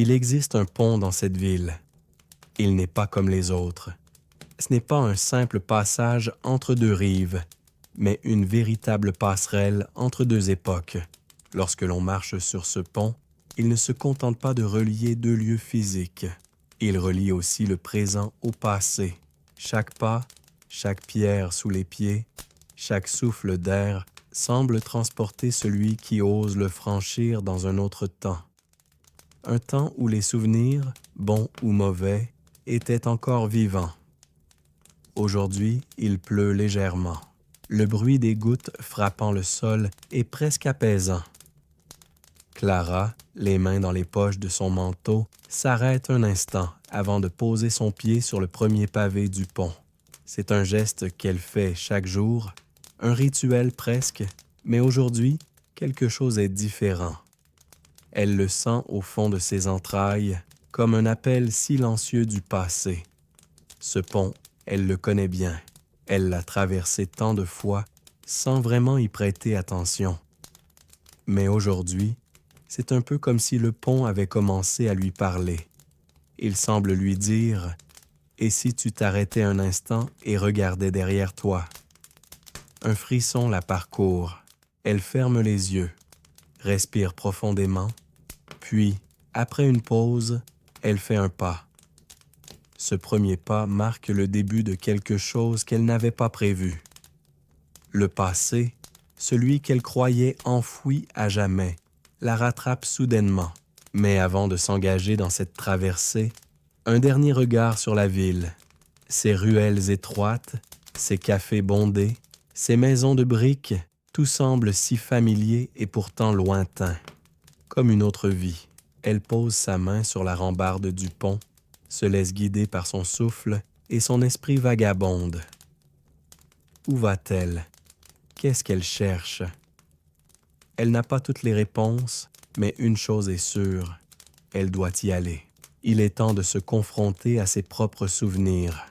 Il existe un pont dans cette ville. Il n'est pas comme les autres. Ce n'est pas un simple passage entre deux rives, mais une véritable passerelle entre deux époques. Lorsque l'on marche sur ce pont, il ne se contente pas de relier deux lieux physiques. Il relie aussi le présent au passé. Chaque pas, chaque pierre sous les pieds, chaque souffle d'air semble transporter celui qui ose le franchir dans un autre temps. Un temps où les souvenirs, bons ou mauvais, étaient encore vivants. Aujourd'hui, il pleut légèrement. Le bruit des gouttes frappant le sol est presque apaisant. Clara, les mains dans les poches de son manteau, s'arrête un instant avant de poser son pied sur le premier pavé du pont. C'est un geste qu'elle fait chaque jour, un rituel presque, mais aujourd'hui, quelque chose est différent. Elle le sent au fond de ses entrailles, comme un appel silencieux du passé. Ce pont, elle le connaît bien. Elle l'a traversé tant de fois, sans vraiment y prêter attention. Mais aujourd'hui, c'est un peu comme si le pont avait commencé à lui parler. Il semble lui dire « Et si tu t'arrêtais un instant et regardais derrière toi ?» Un frisson la parcourt. Elle ferme les yeux, respire profondément, puis, après une pause, elle fait un pas. Ce premier pas marque le début de quelque chose qu'elle n'avait pas prévu. Le passé, celui qu'elle croyait enfoui à jamais, la rattrape soudainement. Mais avant de s'engager dans cette traversée, un dernier regard sur la ville. Ses ruelles étroites, ses cafés bondés, ses maisons de briques, tout semble si familier et pourtant lointain. Comme une autre vie, elle pose sa main sur la rambarde du pont, se laisse guider par son souffle et son esprit vagabonde. Où va-t-elle? Qu'est-ce qu'elle cherche? Elle n'a pas toutes les réponses, mais une chose est sûre, elle doit y aller. Il est temps de se confronter à ses propres souvenirs.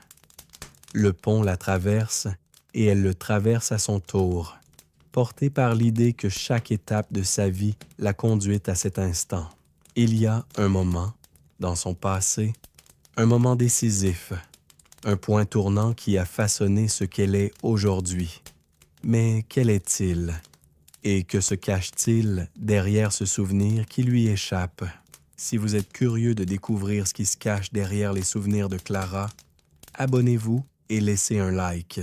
Le pont la traverse et elle le traverse à son tour, portée par l'idée que chaque étape de sa vie l'a conduite à cet instant. Il y a un moment, dans son passé, un moment décisif, un point tournant qui a façonné ce qu'elle est aujourd'hui. Mais quel est-il? Et que se cache-t-il derrière ce souvenir qui lui échappe? Si vous êtes curieux de découvrir ce qui se cache derrière les souvenirs de Clara, abonnez-vous et laissez un like.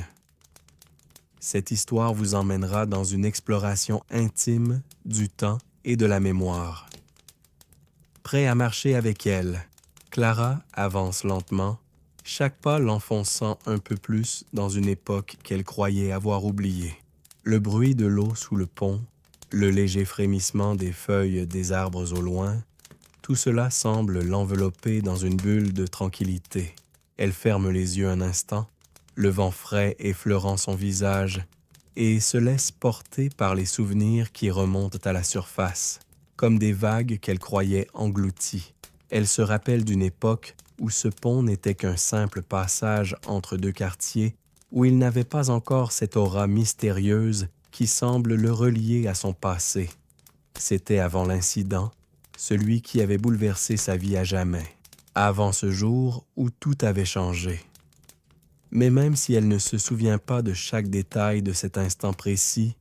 Cette histoire vous emmènera dans une exploration intime du temps et de la mémoire. Prêt à marcher avec elle, Clara avance lentement, chaque pas l'enfonçant un peu plus dans une époque qu'elle croyait avoir oubliée. Le bruit de l'eau sous le pont, le léger frémissement des feuilles des arbres au loin, tout cela semble l'envelopper dans une bulle de tranquillité. Elle ferme les yeux un instant, le vent frais effleurant son visage, et se laisse porter par les souvenirs qui remontent à la surface, comme des vagues qu'elle croyait englouties. Elle se rappelle d'une époque où ce pont n'était qu'un simple passage entre deux quartiers, où il n'avait pas encore cette aura mystérieuse qui semble le relier à son passé. C'était avant l'incident, celui qui avait bouleversé sa vie à jamais, avant ce jour où tout avait changé. Mais même si elle ne se souvient pas de chaque détail de cet instant précis,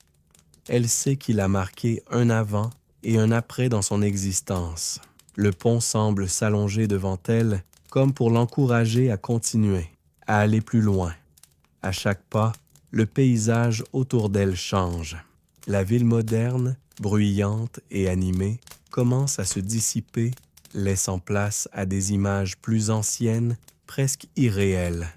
elle sait qu'il a marqué un avant et un après dans son existence. Le pont semble s'allonger devant elle comme pour l'encourager à continuer, à aller plus loin. À chaque pas, le paysage autour d'elle change. La ville moderne, bruyante et animée, commence à se dissiper, laissant place à des images plus anciennes, presque irréelles.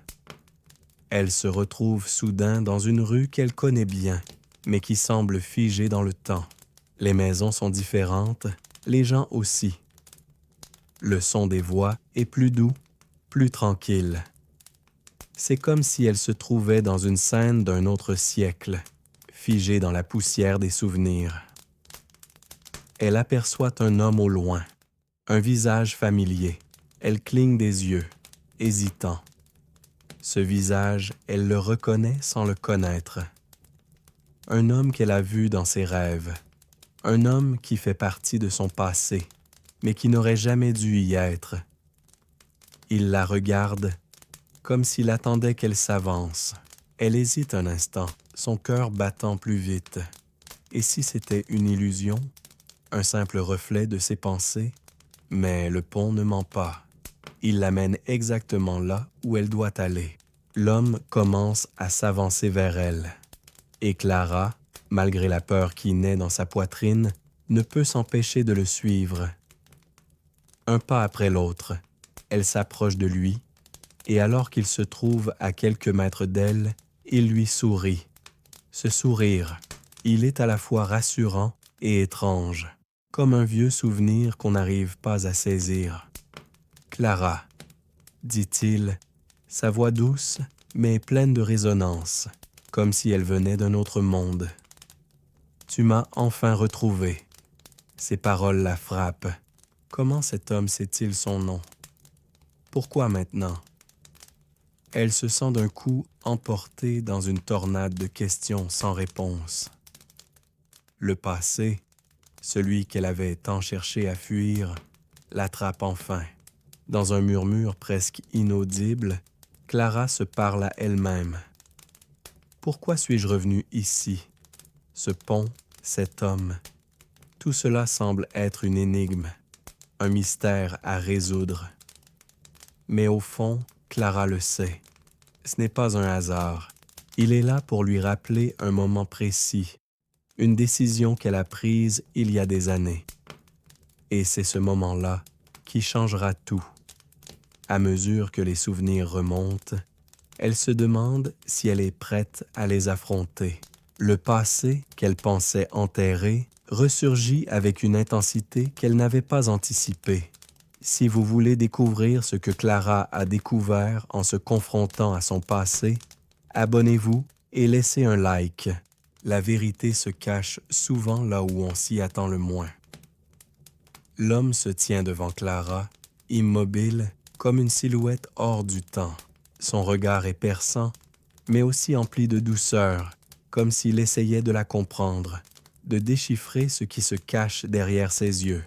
Elle se retrouve soudain dans une rue qu'elle connaît bien, mais qui semble figée dans le temps. Les maisons sont différentes, les gens aussi. Le son des voix est plus doux, plus tranquille. C'est comme si elle se trouvait dans une scène d'un autre siècle, figée dans la poussière des souvenirs. Elle aperçoit un homme au loin, un visage familier. Elle cligne des yeux, hésitant. Ce visage, elle le reconnaît sans le connaître. Un homme qu'elle a vu dans ses rêves. Un homme qui fait partie de son passé. mais qui n'aurait jamais dû y être. Il la regarde comme s'il attendait qu'elle s'avance. Elle hésite un instant, son cœur battant plus vite. Et si c'était une illusion, un simple reflet de ses pensées? Mais le pont ne ment pas. Il l'amène exactement là où elle doit aller. L'homme commence à s'avancer vers elle. Et Clara, malgré la peur qui naît dans sa poitrine, ne peut s'empêcher de le suivre. Un pas après l'autre, elle s'approche de lui, et alors qu'il se trouve à quelques mètres d'elle, il lui sourit. Ce sourire, il est à la fois rassurant et étrange, comme un vieux souvenir qu'on n'arrive pas à saisir. « Clara », dit-il, sa voix douce, mais pleine de résonance, comme si elle venait d'un autre monde. « Tu m'as enfin retrouvée. » Ces paroles la frappent. Comment cet homme sait-il son nom? Pourquoi maintenant? Elle se sent d'un coup emportée dans une tornade de questions sans réponse. Le passé, celui qu'elle avait tant cherché à fuir, l'attrape enfin. Dans un murmure presque inaudible, Clara se parle à elle-même. Pourquoi suis-je revenue ici? Ce pont, cet homme, tout cela semble être une énigme, un mystère à résoudre. Mais au fond, Clara le sait. Ce n'est pas un hasard. Il est là pour lui rappeler un moment précis, une décision qu'elle a prise il y a des années. Et c'est ce moment-là qui changera tout. À mesure que les souvenirs remontent, elle se demande si elle est prête à les affronter. Le passé qu'elle pensait enterré ressurgit avec une intensité qu'elle n'avait pas anticipée. Si vous voulez découvrir ce que Clara a découvert en se confrontant à son passé, abonnez-vous et laissez un like. La vérité se cache souvent là où on s'y attend le moins. L'homme se tient devant Clara, immobile, comme une silhouette hors du temps. Son regard est perçant, mais aussi empli de douceur, comme s'il essayait de la comprendre, de déchiffrer ce qui se cache derrière ses yeux.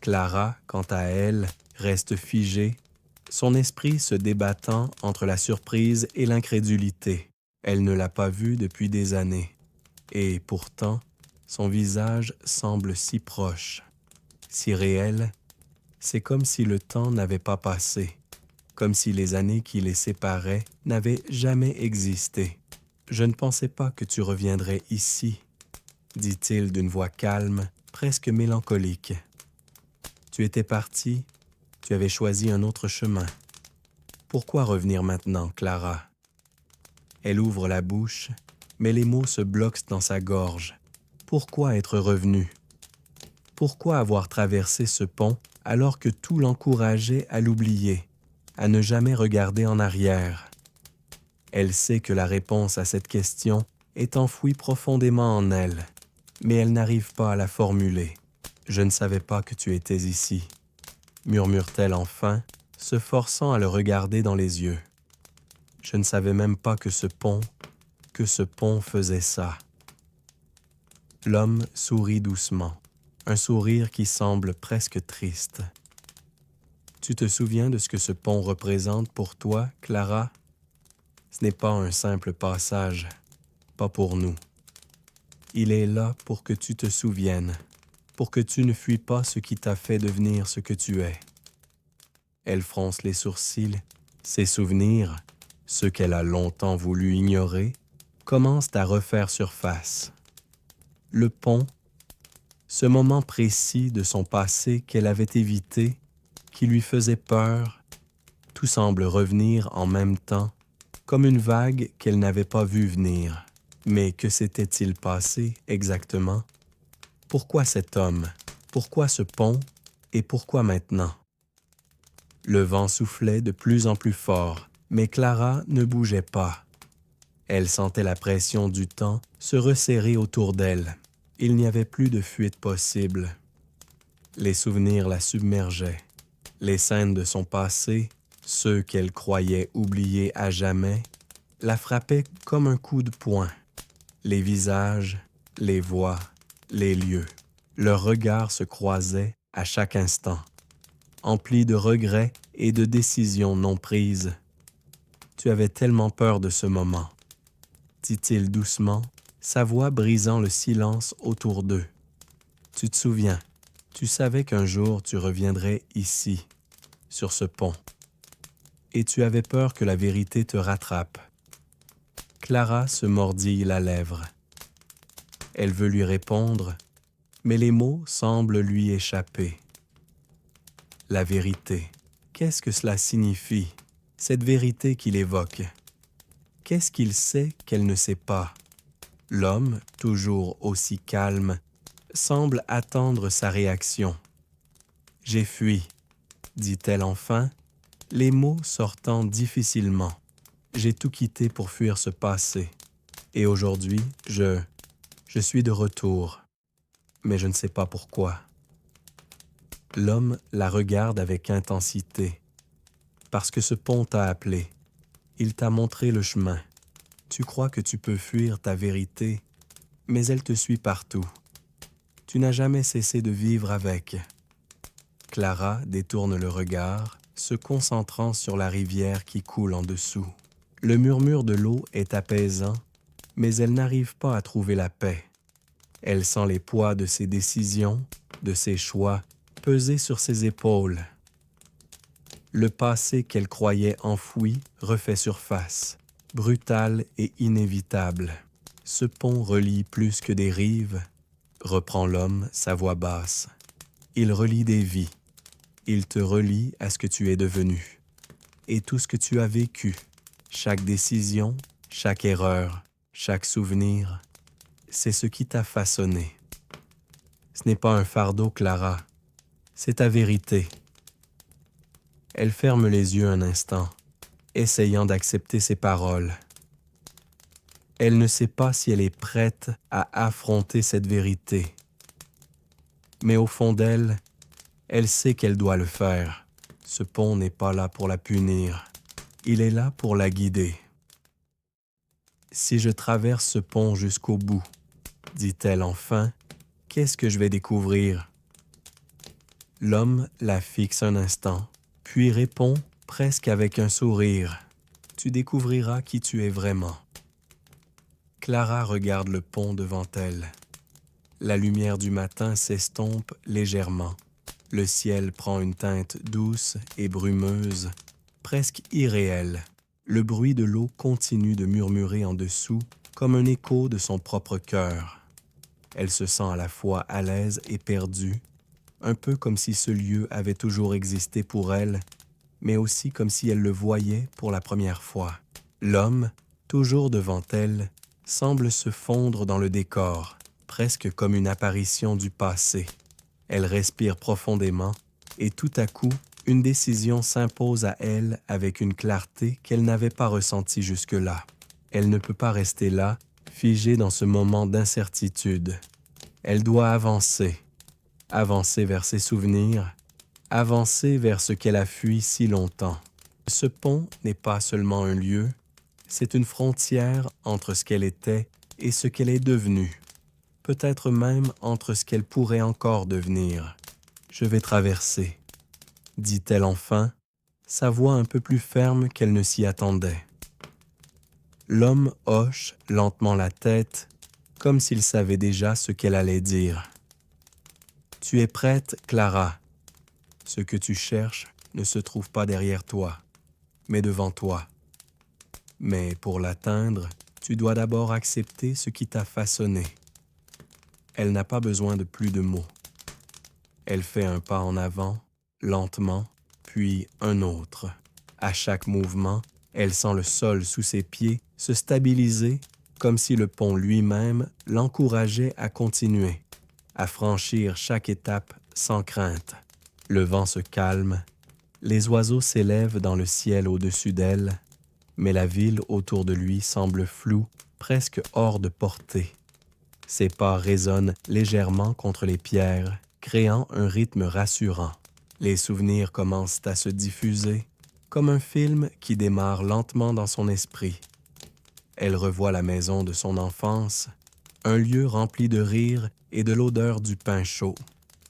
Clara, quant à elle, reste figée, son esprit se débattant entre la surprise et l'incrédulité. Elle ne l'a pas vu depuis des années. Et pourtant, son visage semble si proche, si réel. C'est comme si le temps n'avait pas passé, comme si les années qui les séparaient n'avaient jamais existé. « Je ne pensais pas que tu reviendrais ici, » dit-il d'une voix calme, presque mélancolique. Tu étais partie, tu avais choisi un autre chemin. Pourquoi revenir maintenant, Clara? Elle ouvre la bouche, mais les mots se bloquent dans sa gorge. Pourquoi être revenue? Pourquoi avoir traversé ce pont alors que tout l'encourageait à l'oublier, à ne jamais regarder en arrière? Elle sait que la réponse à cette question est enfouie profondément en elle, mais elle n'arrive pas à la formuler. « Je ne savais pas que tu étais ici », murmure-t-elle enfin, se forçant à le regarder dans les yeux. « Je ne savais même pas que ce pont faisait ça. » L'homme sourit doucement, un sourire qui semble presque triste. « Tu te souviens de ce que ce pont représente pour toi, Clara? Ce n'est pas un simple passage, pas pour nous. Il est là pour que tu te souviennes, pour que tu ne fuis pas ce qui t'a fait devenir ce que tu es. » Elle fronce les sourcils. Ses souvenirs, ceux qu'elle a longtemps voulu ignorer, commencent à refaire surface. Le pont, ce moment précis de son passé qu'elle avait évité, qui lui faisait peur, tout semble revenir en même temps, comme une vague qu'elle n'avait pas vue venir. Mais que s'était-il passé exactement? Pourquoi cet homme? Pourquoi ce pont? Et pourquoi maintenant? Le vent soufflait de plus en plus fort, mais Clara ne bougeait pas. Elle sentait la pression du temps se resserrer autour d'elle. Il n'y avait plus de fuite possible. Les souvenirs la submergeaient. Les scènes de son passé, ceux qu'elle croyait oublier à jamais, la frappaient comme un coup de poing. Les visages, les voix, les lieux. Leurs regards se croisaient à chaque instant, empli de regrets et de décisions non prises. Tu avais tellement peur de ce moment, dit-il doucement, sa voix brisant le silence autour d'eux. Tu te souviens, tu savais qu'un jour tu reviendrais ici, sur ce pont, et tu avais peur que la vérité te rattrape. Clara se mordit la lèvre. Elle veut lui répondre, mais les mots semblent lui échapper. La vérité, qu'est-ce que cela signifie, cette vérité qu'il évoque? Qu'est-ce qu'il sait qu'elle ne sait pas? L'homme, toujours aussi calme, semble attendre sa réaction. « J'ai fui », dit-elle enfin, les mots sortant difficilement. « J'ai tout quitté pour fuir ce passé. Et aujourd'hui, je suis de retour. Mais je ne sais pas pourquoi. » L'homme la regarde avec intensité. Parce que ce pont t'a appelé. Il t'a montré le chemin. Tu crois que tu peux fuir ta vérité, mais elle te suit partout. Tu n'as jamais cessé de vivre avec. Clara détourne le regard, se concentrant sur la rivière qui coule en dessous. Le murmure de l'eau est apaisant, mais elle n'arrive pas à trouver la paix. Elle sent les poids de ses décisions, de ses choix, peser sur ses épaules. Le passé qu'elle croyait enfoui refait surface, brutal et inévitable. Ce pont relie plus que des rives, reprend l'homme, sa voix basse. Il relie des vies. Il te relie à ce que tu es devenu. Et tout ce que tu as vécu, chaque décision, chaque erreur, chaque souvenir, c'est ce qui t'a façonné. Ce n'est pas un fardeau, Clara, c'est ta vérité. Elle ferme les yeux un instant, essayant d'accepter ses paroles. Elle ne sait pas si elle est prête à affronter cette vérité. Mais au fond d'elle, elle sait qu'elle doit le faire. Ce pont n'est pas là pour la punir. Il est là pour la guider. « Si je traverse ce pont jusqu'au bout, dit-elle enfin, qu'est-ce que je vais découvrir? » L'homme la fixe un instant, puis répond presque avec un sourire. « Tu découvriras qui tu es vraiment. » Clara regarde le pont devant elle. La lumière du matin s'estompe légèrement. Le ciel prend une teinte douce et brumeuse, presque irréelle. Le bruit de l'eau continue de murmurer en dessous, comme un écho de son propre cœur. Elle se sent à la fois à l'aise et perdue, un peu comme si ce lieu avait toujours existé pour elle, mais aussi comme si elle le voyait pour la première fois. L'homme, toujours devant elle, semble se fondre dans le décor, presque comme une apparition du passé. Elle respire profondément et tout à coup, une décision s'impose à elle avec une clarté qu'elle n'avait pas ressentie jusque-là. Elle ne peut pas rester là, figée dans ce moment d'incertitude. Elle doit avancer, avancer vers ses souvenirs, avancer vers ce qu'elle a fui si longtemps. Ce pont n'est pas seulement un lieu, c'est une frontière entre ce qu'elle était et ce qu'elle est devenue, peut-être même entre ce qu'elle pourrait encore devenir. « Je vais traverser », dit-elle enfin, sa voix un peu plus ferme qu'elle ne s'y attendait. L'homme hoche lentement la tête, comme s'il savait déjà ce qu'elle allait dire. « Tu es prête, Clara. Ce que tu cherches ne se trouve pas derrière toi, mais devant toi. Mais pour l'atteindre, tu dois d'abord accepter ce qui t'a façonné. » Elle n'a pas besoin de plus de mots. Elle fait un pas en avant, lentement, puis un autre. À chaque mouvement, elle sent le sol sous ses pieds se stabiliser, comme si le pont lui-même l'encourageait à continuer, à franchir chaque étape sans crainte. Le vent se calme, les oiseaux s'élèvent dans le ciel au-dessus d'elle, mais la ville autour de lui semble floue, presque hors de portée. Ses pas résonnent légèrement contre les pierres, créant un rythme rassurant. Les souvenirs commencent à se diffuser, comme un film qui démarre lentement dans son esprit. Elle revoit la maison de son enfance, un lieu rempli de rire et de l'odeur du pain chaud.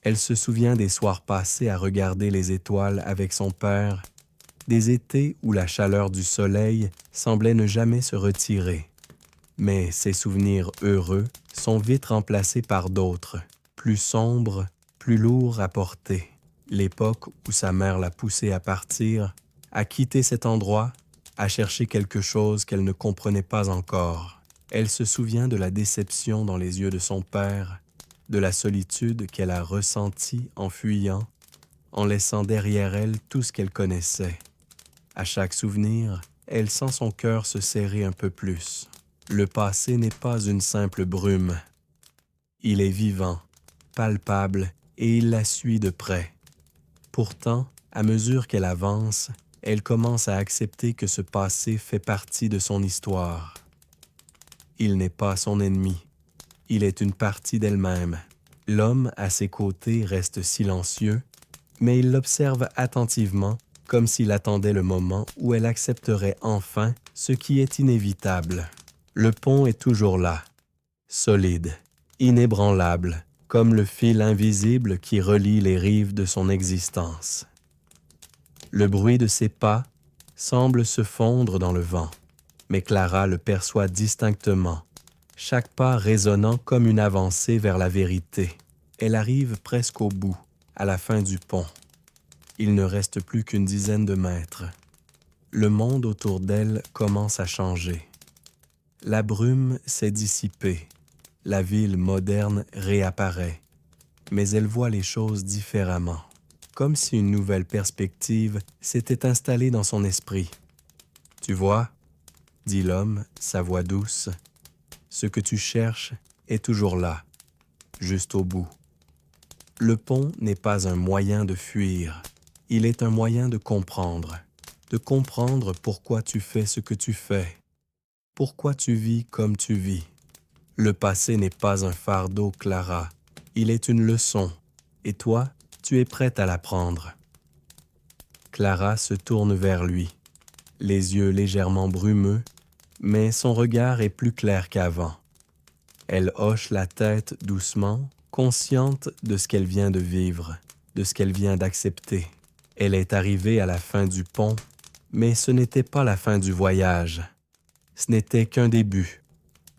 Elle se souvient des soirs passés à regarder les étoiles avec son père, des étés où la chaleur du soleil semblait ne jamais se retirer. Mais ces souvenirs heureux sont vite remplacés par d'autres, plus sombres, plus lourds à porter. L'époque où sa mère l'a poussée à partir, à quitter cet endroit, à chercher quelque chose qu'elle ne comprenait pas encore. Elle se souvient de la déception dans les yeux de son père, de la solitude qu'elle a ressentie en fuyant, en laissant derrière elle tout ce qu'elle connaissait. À chaque souvenir, elle sent son cœur se serrer un peu plus. Le passé n'est pas une simple brume. Il est vivant, palpable, et il la suit de près. Pourtant, à mesure qu'elle avance, elle commence à accepter que ce passé fait partie de son histoire. Il n'est pas son ennemi. Il est une partie d'elle-même. L'homme, à ses côtés, reste silencieux, mais il l'observe attentivement, comme s'il attendait le moment où elle accepterait enfin ce qui est inévitable. Le pont est toujours là, solide, inébranlable, comme le fil invisible qui relie les rives de son existence. Le bruit de ses pas semble se fondre dans le vent, mais Clara le perçoit distinctement, chaque pas résonnant comme une avancée vers la vérité. Elle arrive presque au bout, à la fin du pont. Il ne reste plus qu'une dizaine de mètres. Le monde autour d'elle commence à changer. La brume s'est dissipée. La ville moderne réapparaît. Mais elle voit les choses différemment, comme si une nouvelle perspective s'était installée dans son esprit. « Tu vois, » dit l'homme, sa voix douce, « ce que tu cherches est toujours là, juste au bout. » Le pont n'est pas un moyen de fuir, il est un moyen de comprendre pourquoi tu fais ce que tu fais, pourquoi tu vis comme tu vis. Le passé n'est pas un fardeau, Clara, il est une leçon, et toi, tu es prête à l'apprendre. Clara se tourne vers lui, les yeux légèrement brumeux, mais son regard est plus clair qu'avant. Elle hoche la tête doucement, consciente de ce qu'elle vient de vivre, de ce qu'elle vient d'accepter. Elle est arrivée à la fin du pont, mais ce n'était pas la fin du voyage. Ce n'était qu'un début.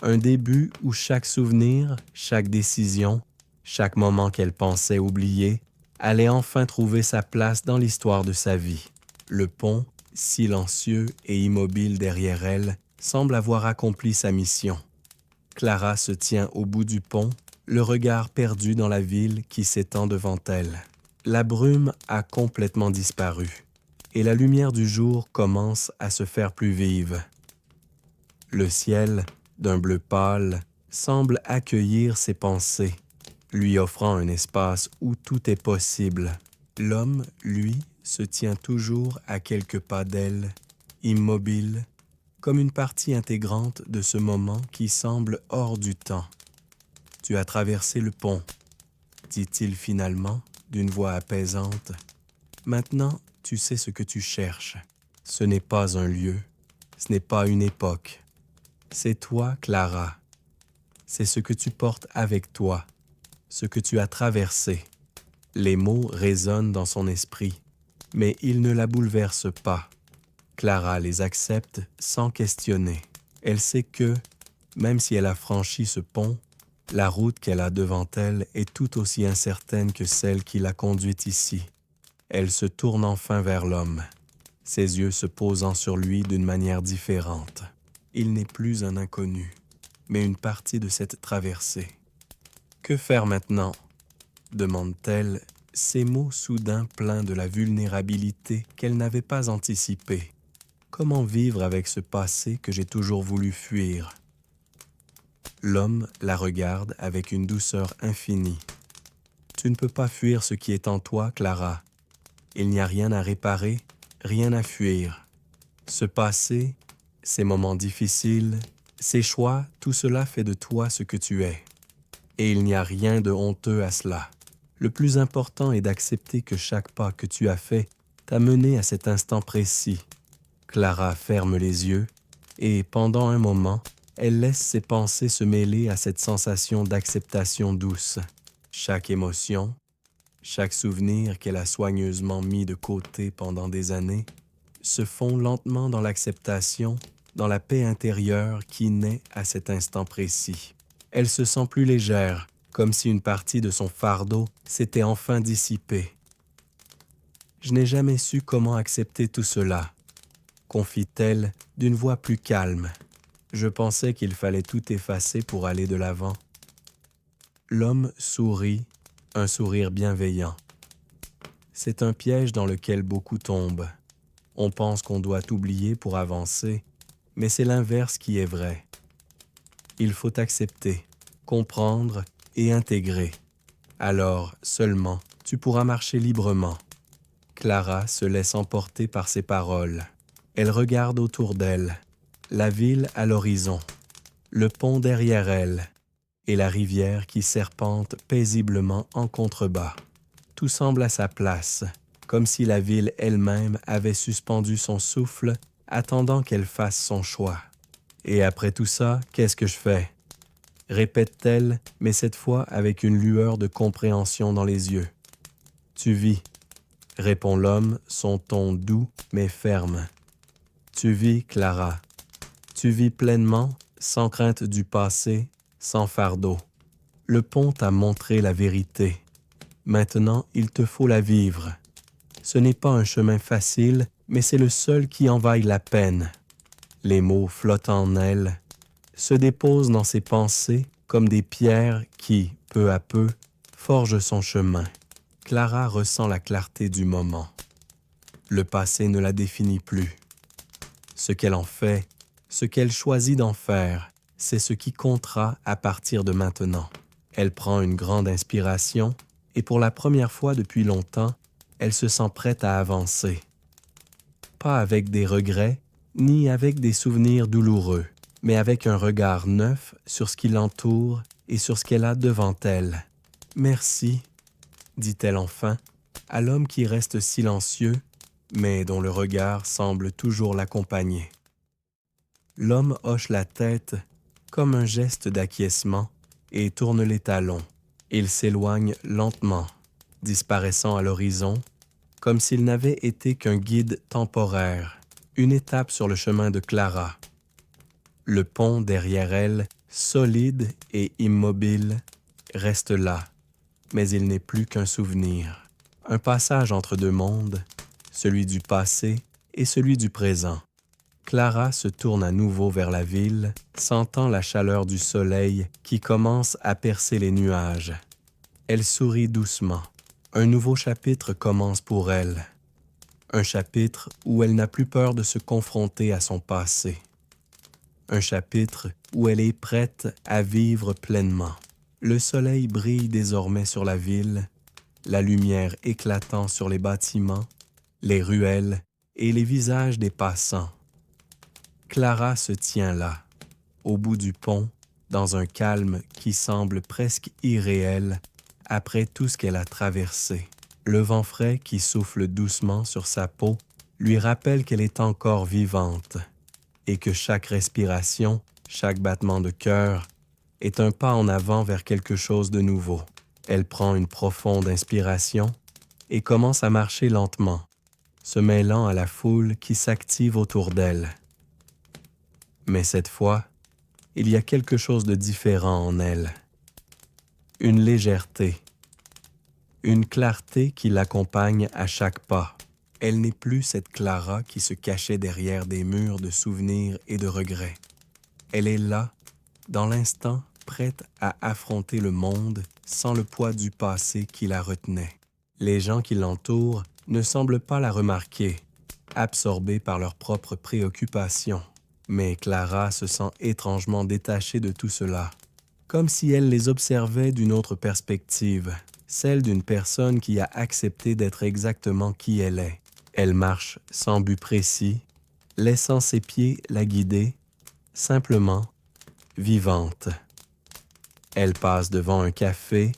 Un début où chaque souvenir, chaque décision, chaque moment qu'elle pensait oublier, allait enfin trouver sa place dans l'histoire de sa vie. Le pont, silencieux et immobile derrière elle, semble avoir accompli sa mission. Clara se tient au bout du pont, le regard perdu dans la ville qui s'étend devant elle. La brume a complètement disparu, et la lumière du jour commence à se faire plus vive. Le ciel, d'un bleu pâle, semble accueillir ses pensées, lui offrant un espace où tout est possible. L'homme, lui, se tient toujours à quelques pas d'elle, immobile, comme une partie intégrante de ce moment qui semble hors du temps. « Tu as traversé le pont, » dit-il finalement, d'une voix apaisante. « Maintenant, tu sais ce que tu cherches. Ce n'est pas un lieu, ce n'est pas une époque. C'est toi, Clara. C'est ce que tu portes avec toi, ce que tu as traversé. » Les mots résonnent dans son esprit, mais ils ne la bouleversent pas. Clara les accepte sans questionner. Elle sait que, même si elle a franchi ce pont, la route qu'elle a devant elle est tout aussi incertaine que celle qui l'a conduite ici. Elle se tourne enfin vers l'homme, ses yeux se posant sur lui d'une manière différente. Il n'est plus un inconnu, mais une partie de cette traversée. « Que faire maintenant ?» demande-t-elle, ces mots soudain pleins de la vulnérabilité qu'elle n'avait pas anticipée. Comment vivre avec ce passé que j'ai toujours voulu fuir? L'homme la regarde avec une douceur infinie. Tu ne peux pas fuir ce qui est en toi, Clara. Il n'y a rien à réparer, rien à fuir. Ce passé, ces moments difficiles, ces choix, tout cela fait de toi ce que tu es. Et il n'y a rien de honteux à cela. Le plus important est d'accepter que chaque pas que tu as fait t'a mené à cet instant précis. Clara ferme les yeux et, pendant un moment, elle laisse ses pensées se mêler à cette sensation d'acceptation douce. Chaque émotion, chaque souvenir qu'elle a soigneusement mis de côté pendant des années, se fond lentement dans l'acceptation, dans la paix intérieure qui naît à cet instant précis. Elle se sent plus légère, comme si une partie de son fardeau s'était enfin dissipée. Je n'ai jamais su comment accepter tout cela, confie-t-elle d'une voix plus calme. Je pensais qu'il fallait tout effacer pour aller de l'avant. L'homme sourit, un sourire bienveillant. C'est un piège dans lequel beaucoup tombent. On pense qu'on doit oublier pour avancer, mais c'est l'inverse qui est vrai. Il faut accepter, comprendre et intégrer. Alors, seulement, tu pourras marcher librement. Clara se laisse emporter par ses paroles. Elle regarde autour d'elle, la ville à l'horizon, le pont derrière elle et la rivière qui serpente paisiblement en contrebas. Tout semble à sa place, comme si la ville elle-même avait suspendu son souffle, attendant qu'elle fasse son choix. Et après tout ça, qu'est-ce que je fais? Répète-t-elle, mais cette fois avec une lueur de compréhension dans les yeux. Tu vis, répond l'homme, son ton doux mais ferme. Tu vis, Clara. Tu vis pleinement, sans crainte du passé, sans fardeau. Le pont t'a montré la vérité. Maintenant, il te faut la vivre. Ce n'est pas un chemin facile, mais c'est le seul qui en vaille la peine. Les mots flottant en elle se déposent dans ses pensées comme des pierres qui, peu à peu, forgent son chemin. Clara ressent la clarté du moment. Le passé ne la définit plus. Ce qu'elle en fait, ce qu'elle choisit d'en faire, c'est ce qui comptera à partir de maintenant. Elle prend une grande inspiration et pour la première fois depuis longtemps, elle se sent prête à avancer. Pas avec des regrets, ni avec des souvenirs douloureux, mais avec un regard neuf sur ce qui l'entoure et sur ce qu'elle a devant elle. « Merci », dit-elle enfin, à l'homme qui reste silencieux, mais dont le regard semble toujours l'accompagner. L'homme hoche la tête comme un geste d'acquiescement et tourne les talons. Il s'éloigne lentement, disparaissant à l'horizon, comme s'il n'avait été qu'un guide temporaire, une étape sur le chemin de Clara. Le pont derrière elle, solide et immobile, reste là, mais il n'est plus qu'un souvenir, un passage entre deux mondes, celui du passé et celui du présent. Clara se tourne à nouveau vers la ville, sentant la chaleur du soleil qui commence à percer les nuages. Elle sourit doucement. Un nouveau chapitre commence pour elle. Un chapitre où elle n'a plus peur de se confronter à son passé. Un chapitre où elle est prête à vivre pleinement. Le soleil brille désormais sur la ville, la lumière éclatant sur les bâtiments, les ruelles et les visages des passants. Clara se tient là, au bout du pont, dans un calme qui semble presque irréel après tout ce qu'elle a traversé. Le vent frais qui souffle doucement sur sa peau lui rappelle qu'elle est encore vivante et que chaque respiration, chaque battement de cœur est un pas en avant vers quelque chose de nouveau. Elle prend une profonde inspiration et commence à marcher lentement, se mêlant à la foule qui s'active autour d'elle. Mais cette fois, il y a quelque chose de différent en elle. Une légèreté, une clarté qui l'accompagne à chaque pas. Elle n'est plus cette Clara qui se cachait derrière des murs de souvenirs et de regrets. Elle est là, dans l'instant, prête à affronter le monde sans le poids du passé qui la retenait. Les gens qui l'entourent ne semblent pas la remarquer, absorbés par leurs propres préoccupations. Mais Clara se sent étrangement détachée de tout cela, comme si elle les observait d'une autre perspective, celle d'une personne qui a accepté d'être exactement qui elle est. Elle marche sans but précis, laissant ses pieds la guider, simplement vivante. Elle passe devant un café,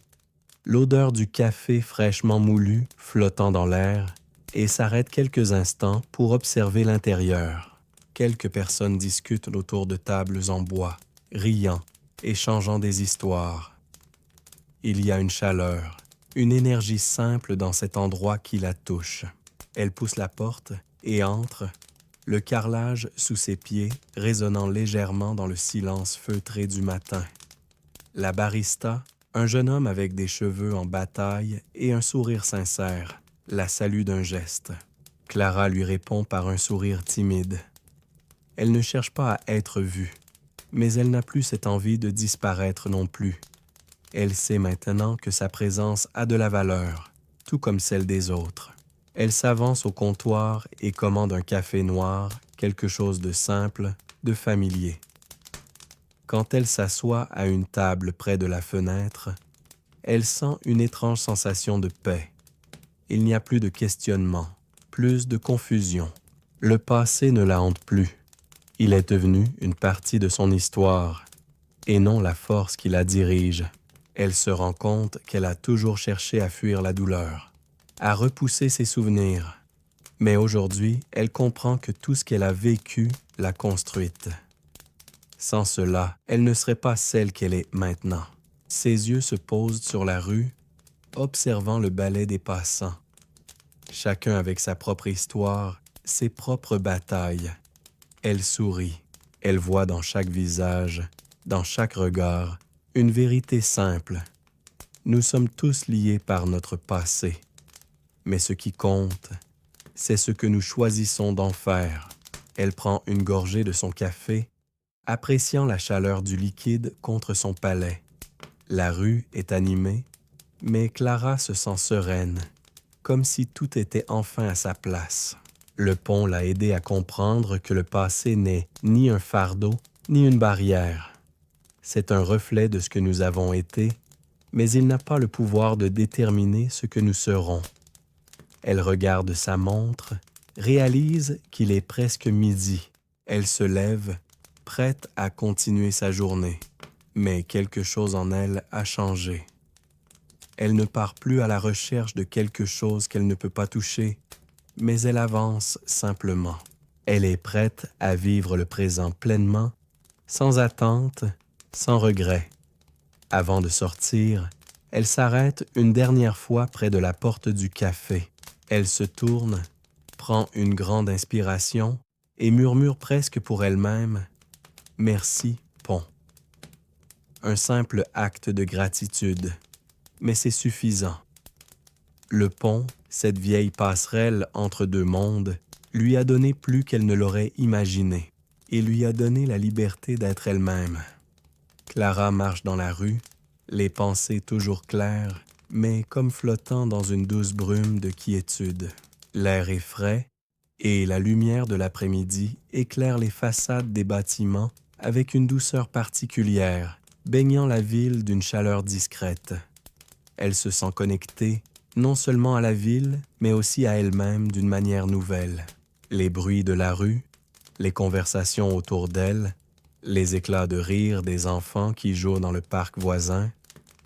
l'odeur du café fraîchement moulu flottant dans l'air, et s'arrête quelques instants pour observer l'intérieur. Quelques personnes discutent autour de tables en bois, riant, échangeant des histoires. Il y a une chaleur, une énergie simple dans cet endroit qui la touche. Elle pousse la porte et entre, le carrelage sous ses pieds résonnant légèrement dans le silence feutré du matin. La barista, un jeune homme avec des cheveux en bataille et un sourire sincère, la salue d'un geste. Clara lui répond par un sourire timide. Elle ne cherche pas à être vue, mais elle n'a plus cette envie de disparaître non plus. Elle sait maintenant que sa présence a de la valeur, tout comme celle des autres. Elle s'avance au comptoir et commande un café noir, quelque chose de simple, de familier. Quand elle s'assoit à une table près de la fenêtre, elle sent une étrange sensation de paix. Il n'y a plus de questionnement, plus de confusion. Le passé ne la hante plus. Il est devenu une partie de son histoire, et non la force qui la dirige. Elle se rend compte qu'elle a toujours cherché à fuir la douleur, à repousser ses souvenirs. Mais aujourd'hui, elle comprend que tout ce qu'elle a vécu l'a construite. Sans cela, elle ne serait pas celle qu'elle est maintenant. Ses yeux se posent sur la rue, observant le balai des passants. Chacun avec sa propre histoire, ses propres batailles. Elle sourit. Elle voit dans chaque visage, dans chaque regard, une vérité simple. Nous sommes tous liés par notre passé. Mais ce qui compte, c'est ce que nous choisissons d'en faire. Elle prend une gorgée de son café, appréciant la chaleur du liquide contre son palais. La rue est animée, mais Clara se sent sereine, comme si tout était enfin à sa place. Le pont l'a aidée à comprendre que le passé n'est ni un fardeau, ni une barrière. C'est un reflet de ce que nous avons été, mais il n'a pas le pouvoir de déterminer ce que nous serons. Elle regarde sa montre, réalise qu'il est presque midi. Elle se lève, prête à continuer sa journée. Mais quelque chose en elle a changé. Elle ne part plus à la recherche de quelque chose qu'elle ne peut pas toucher, mais elle avance simplement. Elle est prête à vivre le présent pleinement, sans attente, sans regret. Avant de sortir, elle s'arrête une dernière fois près de la porte du café. Elle se tourne, prend une grande inspiration et murmure presque pour elle-même « Merci, pont ». Un simple acte de gratitude, mais c'est suffisant. Le pont, cette vieille passerelle entre deux mondes, lui a donné plus qu'elle ne l'aurait imaginé et lui a donné la liberté d'être elle-même. Clara marche dans la rue, les pensées toujours claires, mais comme flottant dans une douce brume de quiétude. L'air est frais et la lumière de l'après-midi éclaire les façades des bâtiments avec une douceur particulière, baignant la ville d'une chaleur discrète. Elle se sent connectée non seulement à la ville, mais aussi à elle-même d'une manière nouvelle. Les bruits de la rue, les conversations autour d'elle, les éclats de rire des enfants qui jouent dans le parc voisin,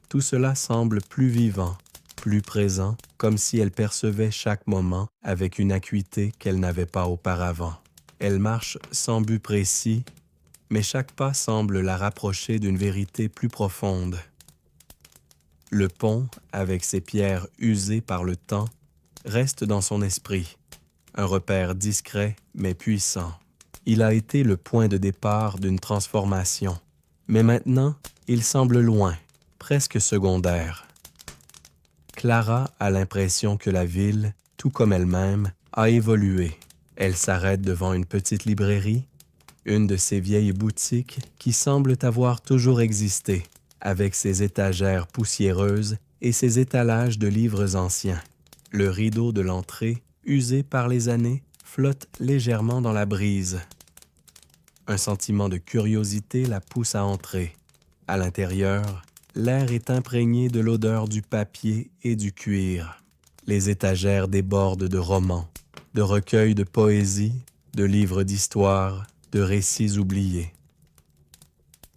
tout cela semble plus vivant, plus présent, comme si elle percevait chaque moment avec une acuité qu'elle n'avait pas auparavant. Elle marche sans but précis, mais chaque pas semble la rapprocher d'une vérité plus profonde. Le pont, avec ses pierres usées par le temps, reste dans son esprit, un repère discret mais puissant. Il a été le point de départ d'une transformation, mais maintenant, il semble loin, presque secondaire. Clara a l'impression que la ville, tout comme elle-même, a évolué. Elle s'arrête devant une petite librairie, une de ces vieilles boutiques qui semblent avoir toujours existé, avec ses étagères poussiéreuses et ses étalages de livres anciens. Le rideau de l'entrée, usé par les années, flotte légèrement dans la brise. Un sentiment de curiosité la pousse à entrer. À l'intérieur, l'air est imprégné de l'odeur du papier et du cuir. Les étagères débordent de romans, de recueils de poésie, de livres d'histoire, de récits oubliés.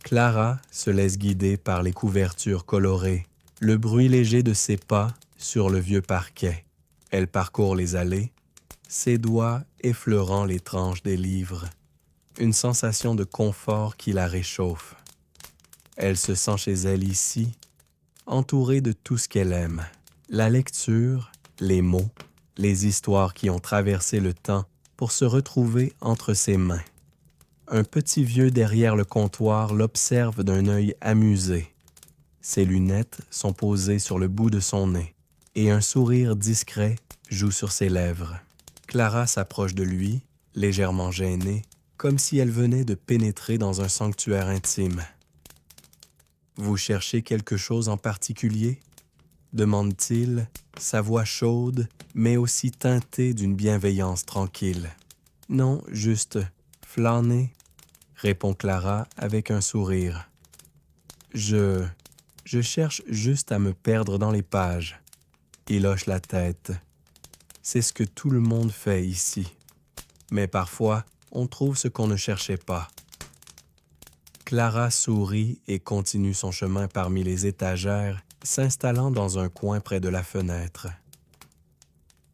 Clara se laisse guider par les couvertures colorées, le bruit léger de ses pas sur le vieux parquet. Elle parcourt les allées, ses doigts effleurant les tranches des livres, une sensation de confort qui la réchauffe. Elle se sent chez elle ici, entourée de tout ce qu'elle aime. La lecture, les mots, les histoires qui ont traversé le temps pour se retrouver entre ses mains. Un petit vieux derrière le comptoir l'observe d'un œil amusé. Ses lunettes sont posées sur le bout de son nez et un sourire discret joue sur ses lèvres. Clara s'approche de lui, légèrement gênée, comme si elle venait de pénétrer dans un sanctuaire intime. « Vous cherchez quelque chose en particulier ?» demande-t-il, sa voix chaude, mais aussi teintée d'une bienveillance tranquille. « Non, juste flâner » répond Clara avec un sourire. Je cherche juste à me perdre dans les pages. » Il hoche la tête. C'est ce que tout le monde fait ici. Mais parfois, on trouve ce qu'on ne cherchait pas. Clara sourit et continue son chemin parmi les étagères, s'installant dans un coin près de la fenêtre.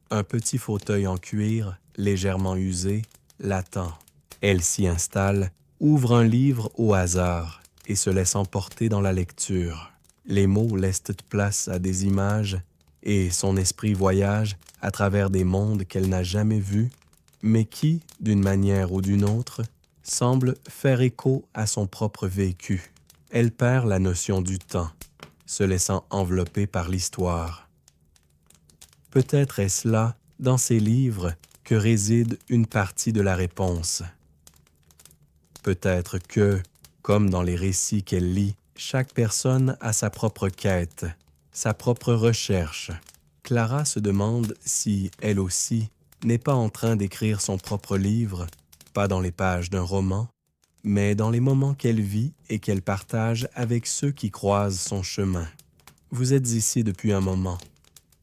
Un petit fauteuil en cuir, légèrement usé, l'attend. Elle s'y installe, ouvre un livre au hasard et se laisse emporter dans la lecture. Les mots laissent toute place à des images et son esprit voyage à travers des mondes qu'elle n'a jamais vus, mais qui, d'une manière ou d'une autre, semblent faire écho à son propre vécu. Elle perd la notion du temps, se laissant envelopper par l'histoire. Peut-être est-ce là, dans ces livres, que réside une partie de la réponse. Peut-être que, comme dans les récits qu'elle lit, chaque personne a sa propre quête, sa propre recherche. Clara se demande si, elle aussi, n'est pas en train d'écrire son propre livre, pas dans les pages d'un roman, mais dans les moments qu'elle vit et qu'elle partage avec ceux qui croisent son chemin. « Vous êtes ici depuis un moment »,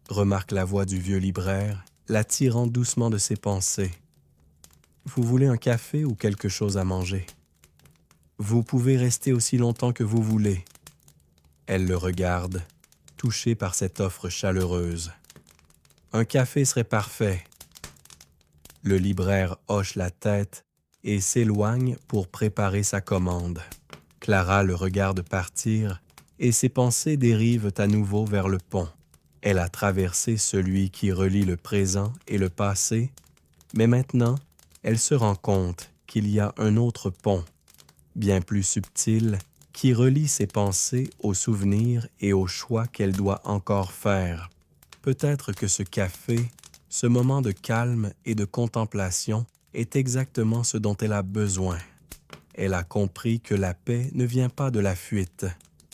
remarque la voix du vieux libraire, l'attirant doucement de ses pensées. « Vous voulez un café ou quelque chose à manger? Vous pouvez rester aussi longtemps que vous voulez. » Elle le regarde, touchée par cette offre chaleureuse. « Un café serait parfait. » Le libraire hoche la tête et s'éloigne pour préparer sa commande. Clara le regarde partir et ses pensées dérivent à nouveau vers le pont. Elle a traversé celui qui relie le présent et le passé, mais maintenant, elle se rend compte qu'il y a un autre pont, bien plus subtil, qui relie ses pensées aux souvenirs et aux choix qu'elle doit encore faire. Peut-être que ce café, ce moment de calme et de contemplation, est exactement ce dont elle a besoin. Elle a compris que la paix ne vient pas de la fuite,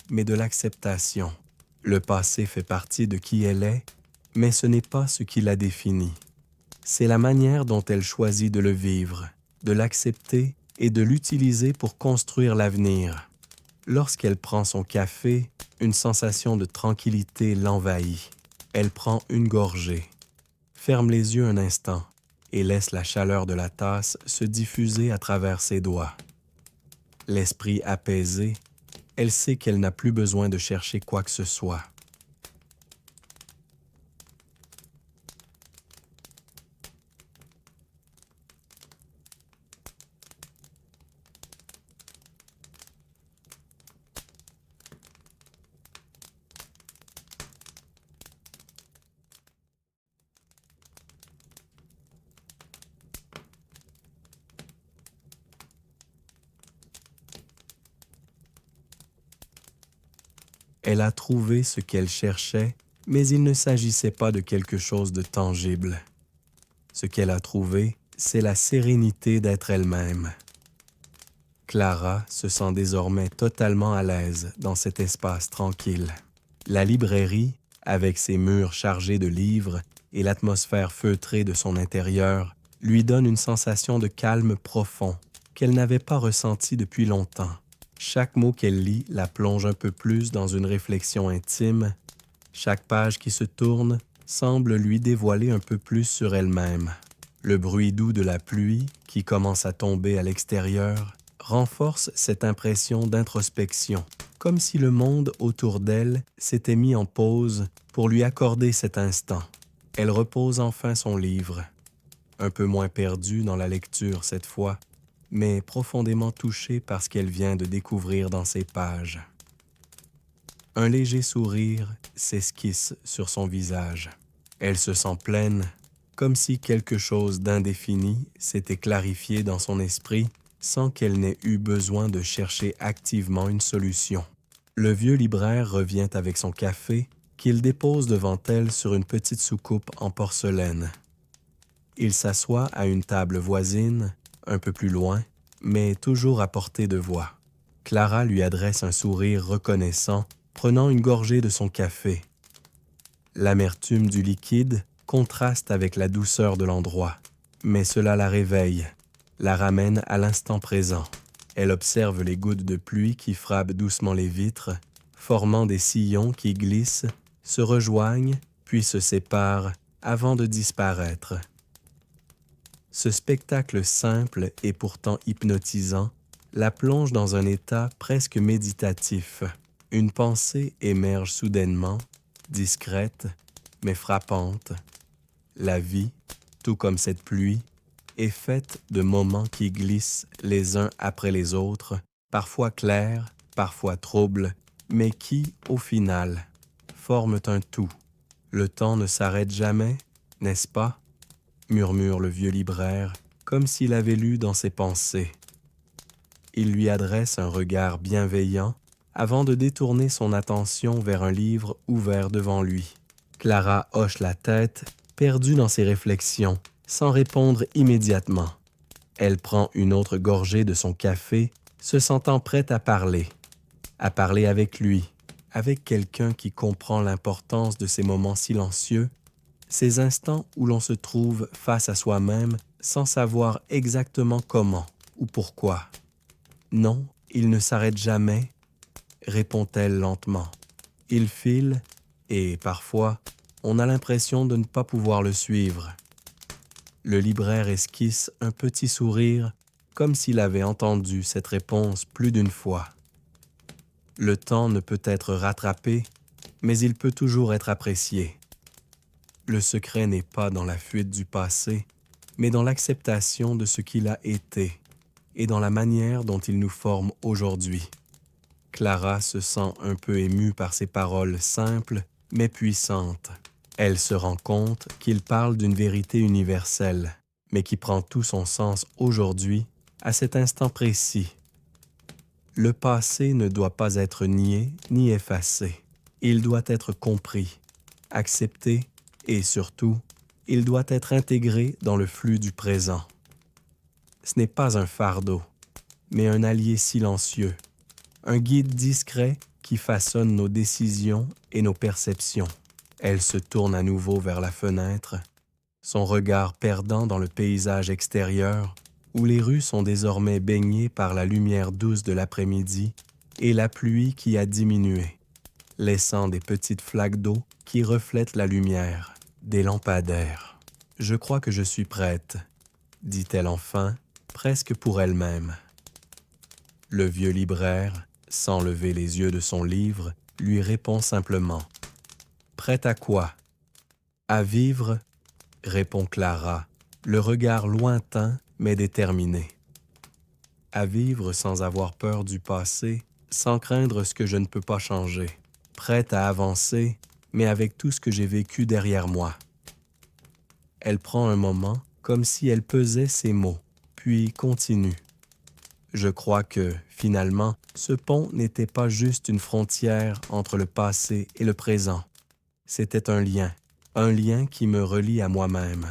mais de l'acceptation. Le passé fait partie de qui elle est, mais ce n'est pas ce qui la définit. C'est la manière dont elle choisit de le vivre, de l'accepter et de l'utiliser pour construire l'avenir. Lorsqu'elle prend son café, une sensation de tranquillité l'envahit. Elle prend une gorgée, ferme les yeux un instant et laisse la chaleur de la tasse se diffuser à travers ses doigts. L'esprit apaisé, elle sait qu'elle n'a plus besoin de chercher quoi que ce soit. Elle a trouvé ce qu'elle cherchait, mais il ne s'agissait pas de quelque chose de tangible. Ce qu'elle a trouvé, c'est la sérénité d'être elle-même. Clara se sent désormais totalement à l'aise dans cet espace tranquille. La librairie, avec ses murs chargés de livres et l'atmosphère feutrée de son intérieur, lui donne une sensation de calme profond qu'elle n'avait pas ressenti depuis longtemps. Chaque mot qu'elle lit la plonge un peu plus dans une réflexion intime. Chaque page qui se tourne semble lui dévoiler un peu plus sur elle-même. Le bruit doux de la pluie, qui commence à tomber à l'extérieur, renforce cette impression d'introspection, comme si le monde autour d'elle s'était mis en pause pour lui accorder cet instant. Elle repose enfin son livre, un peu moins perdue dans la lecture cette fois, mais profondément touchée par ce qu'elle vient de découvrir dans ces pages. Un léger sourire s'esquisse sur son visage. Elle se sent pleine, comme si quelque chose d'indéfini s'était clarifié dans son esprit sans qu'elle n'ait eu besoin de chercher activement une solution. Le vieux libraire revient avec son café qu'il dépose devant elle sur une petite soucoupe en porcelaine. Il s'assoit à une table voisine, un peu plus loin, mais toujours à portée de voix. Clara lui adresse un sourire reconnaissant, prenant une gorgée de son café. L'amertume du liquide contraste avec la douceur de l'endroit, mais cela la réveille, la ramène à l'instant présent. Elle observe les gouttes de pluie qui frappent doucement les vitres, formant des sillons qui glissent, se rejoignent, puis se séparent avant de disparaître. Ce spectacle simple et pourtant hypnotisant la plonge dans un état presque méditatif. Une pensée émerge soudainement, discrète, mais frappante. La vie, tout comme cette pluie, est faite de moments qui glissent les uns après les autres, parfois clairs, parfois troubles, mais qui, au final, forment un tout. Le temps ne s'arrête jamais, n'est-ce pas? Murmure le vieux libraire, comme s'il avait lu dans ses pensées. Il lui adresse un regard bienveillant avant de détourner son attention vers un livre ouvert devant lui. Clara hoche la tête, perdue dans ses réflexions, sans répondre immédiatement. Elle prend une autre gorgée de son café, se sentant prête à parler avec lui, avec quelqu'un qui comprend l'importance de ces moments silencieux, ces instants où l'on se trouve face à soi-même sans savoir exactement comment ou pourquoi. Non, il ne s'arrête jamais, répond-elle lentement. Il file et, parfois, on a l'impression de ne pas pouvoir le suivre. Le libraire esquisse un petit sourire, comme s'il avait entendu cette réponse plus d'une fois. Le temps ne peut être rattrapé, mais il peut toujours être apprécié. Le secret n'est pas dans la fuite du passé, mais dans l'acceptation de ce qu'il a été et dans la manière dont il nous forme aujourd'hui. Clara se sent un peu émue par ces paroles simples, mais puissantes. Elle se rend compte qu'il parle d'une vérité universelle, mais qui prend tout son sens aujourd'hui, à cet instant précis. Le passé ne doit pas être nié ni effacé. Il doit être compris, accepté et surtout, il doit être intégré dans le flux du présent. Ce n'est pas un fardeau, mais un allié silencieux, un guide discret qui façonne nos décisions et nos perceptions. Elle se tourne à nouveau vers la fenêtre, son regard perdant dans le paysage extérieur où les rues sont désormais baignées par la lumière douce de l'après-midi et la pluie qui a diminué, laissant des petites flaques d'eau qui reflètent la lumière, des lampadaires. « Je crois que je suis prête », dit-elle enfin, presque pour elle-même. Le vieux libraire, sans lever les yeux de son livre, lui répond simplement. « Prête à quoi? »« À vivre », répond Clara, le regard lointain mais déterminé. « À vivre sans avoir peur du passé, sans craindre ce que je ne peux pas changer. Prête à avancer, mais avec tout ce que j'ai vécu derrière moi. » Elle prend un moment, comme si elle pesait ses mots, puis continue. Je crois que, finalement, ce pont n'était pas juste une frontière entre le passé et le présent. C'était un lien qui me relie à moi-même.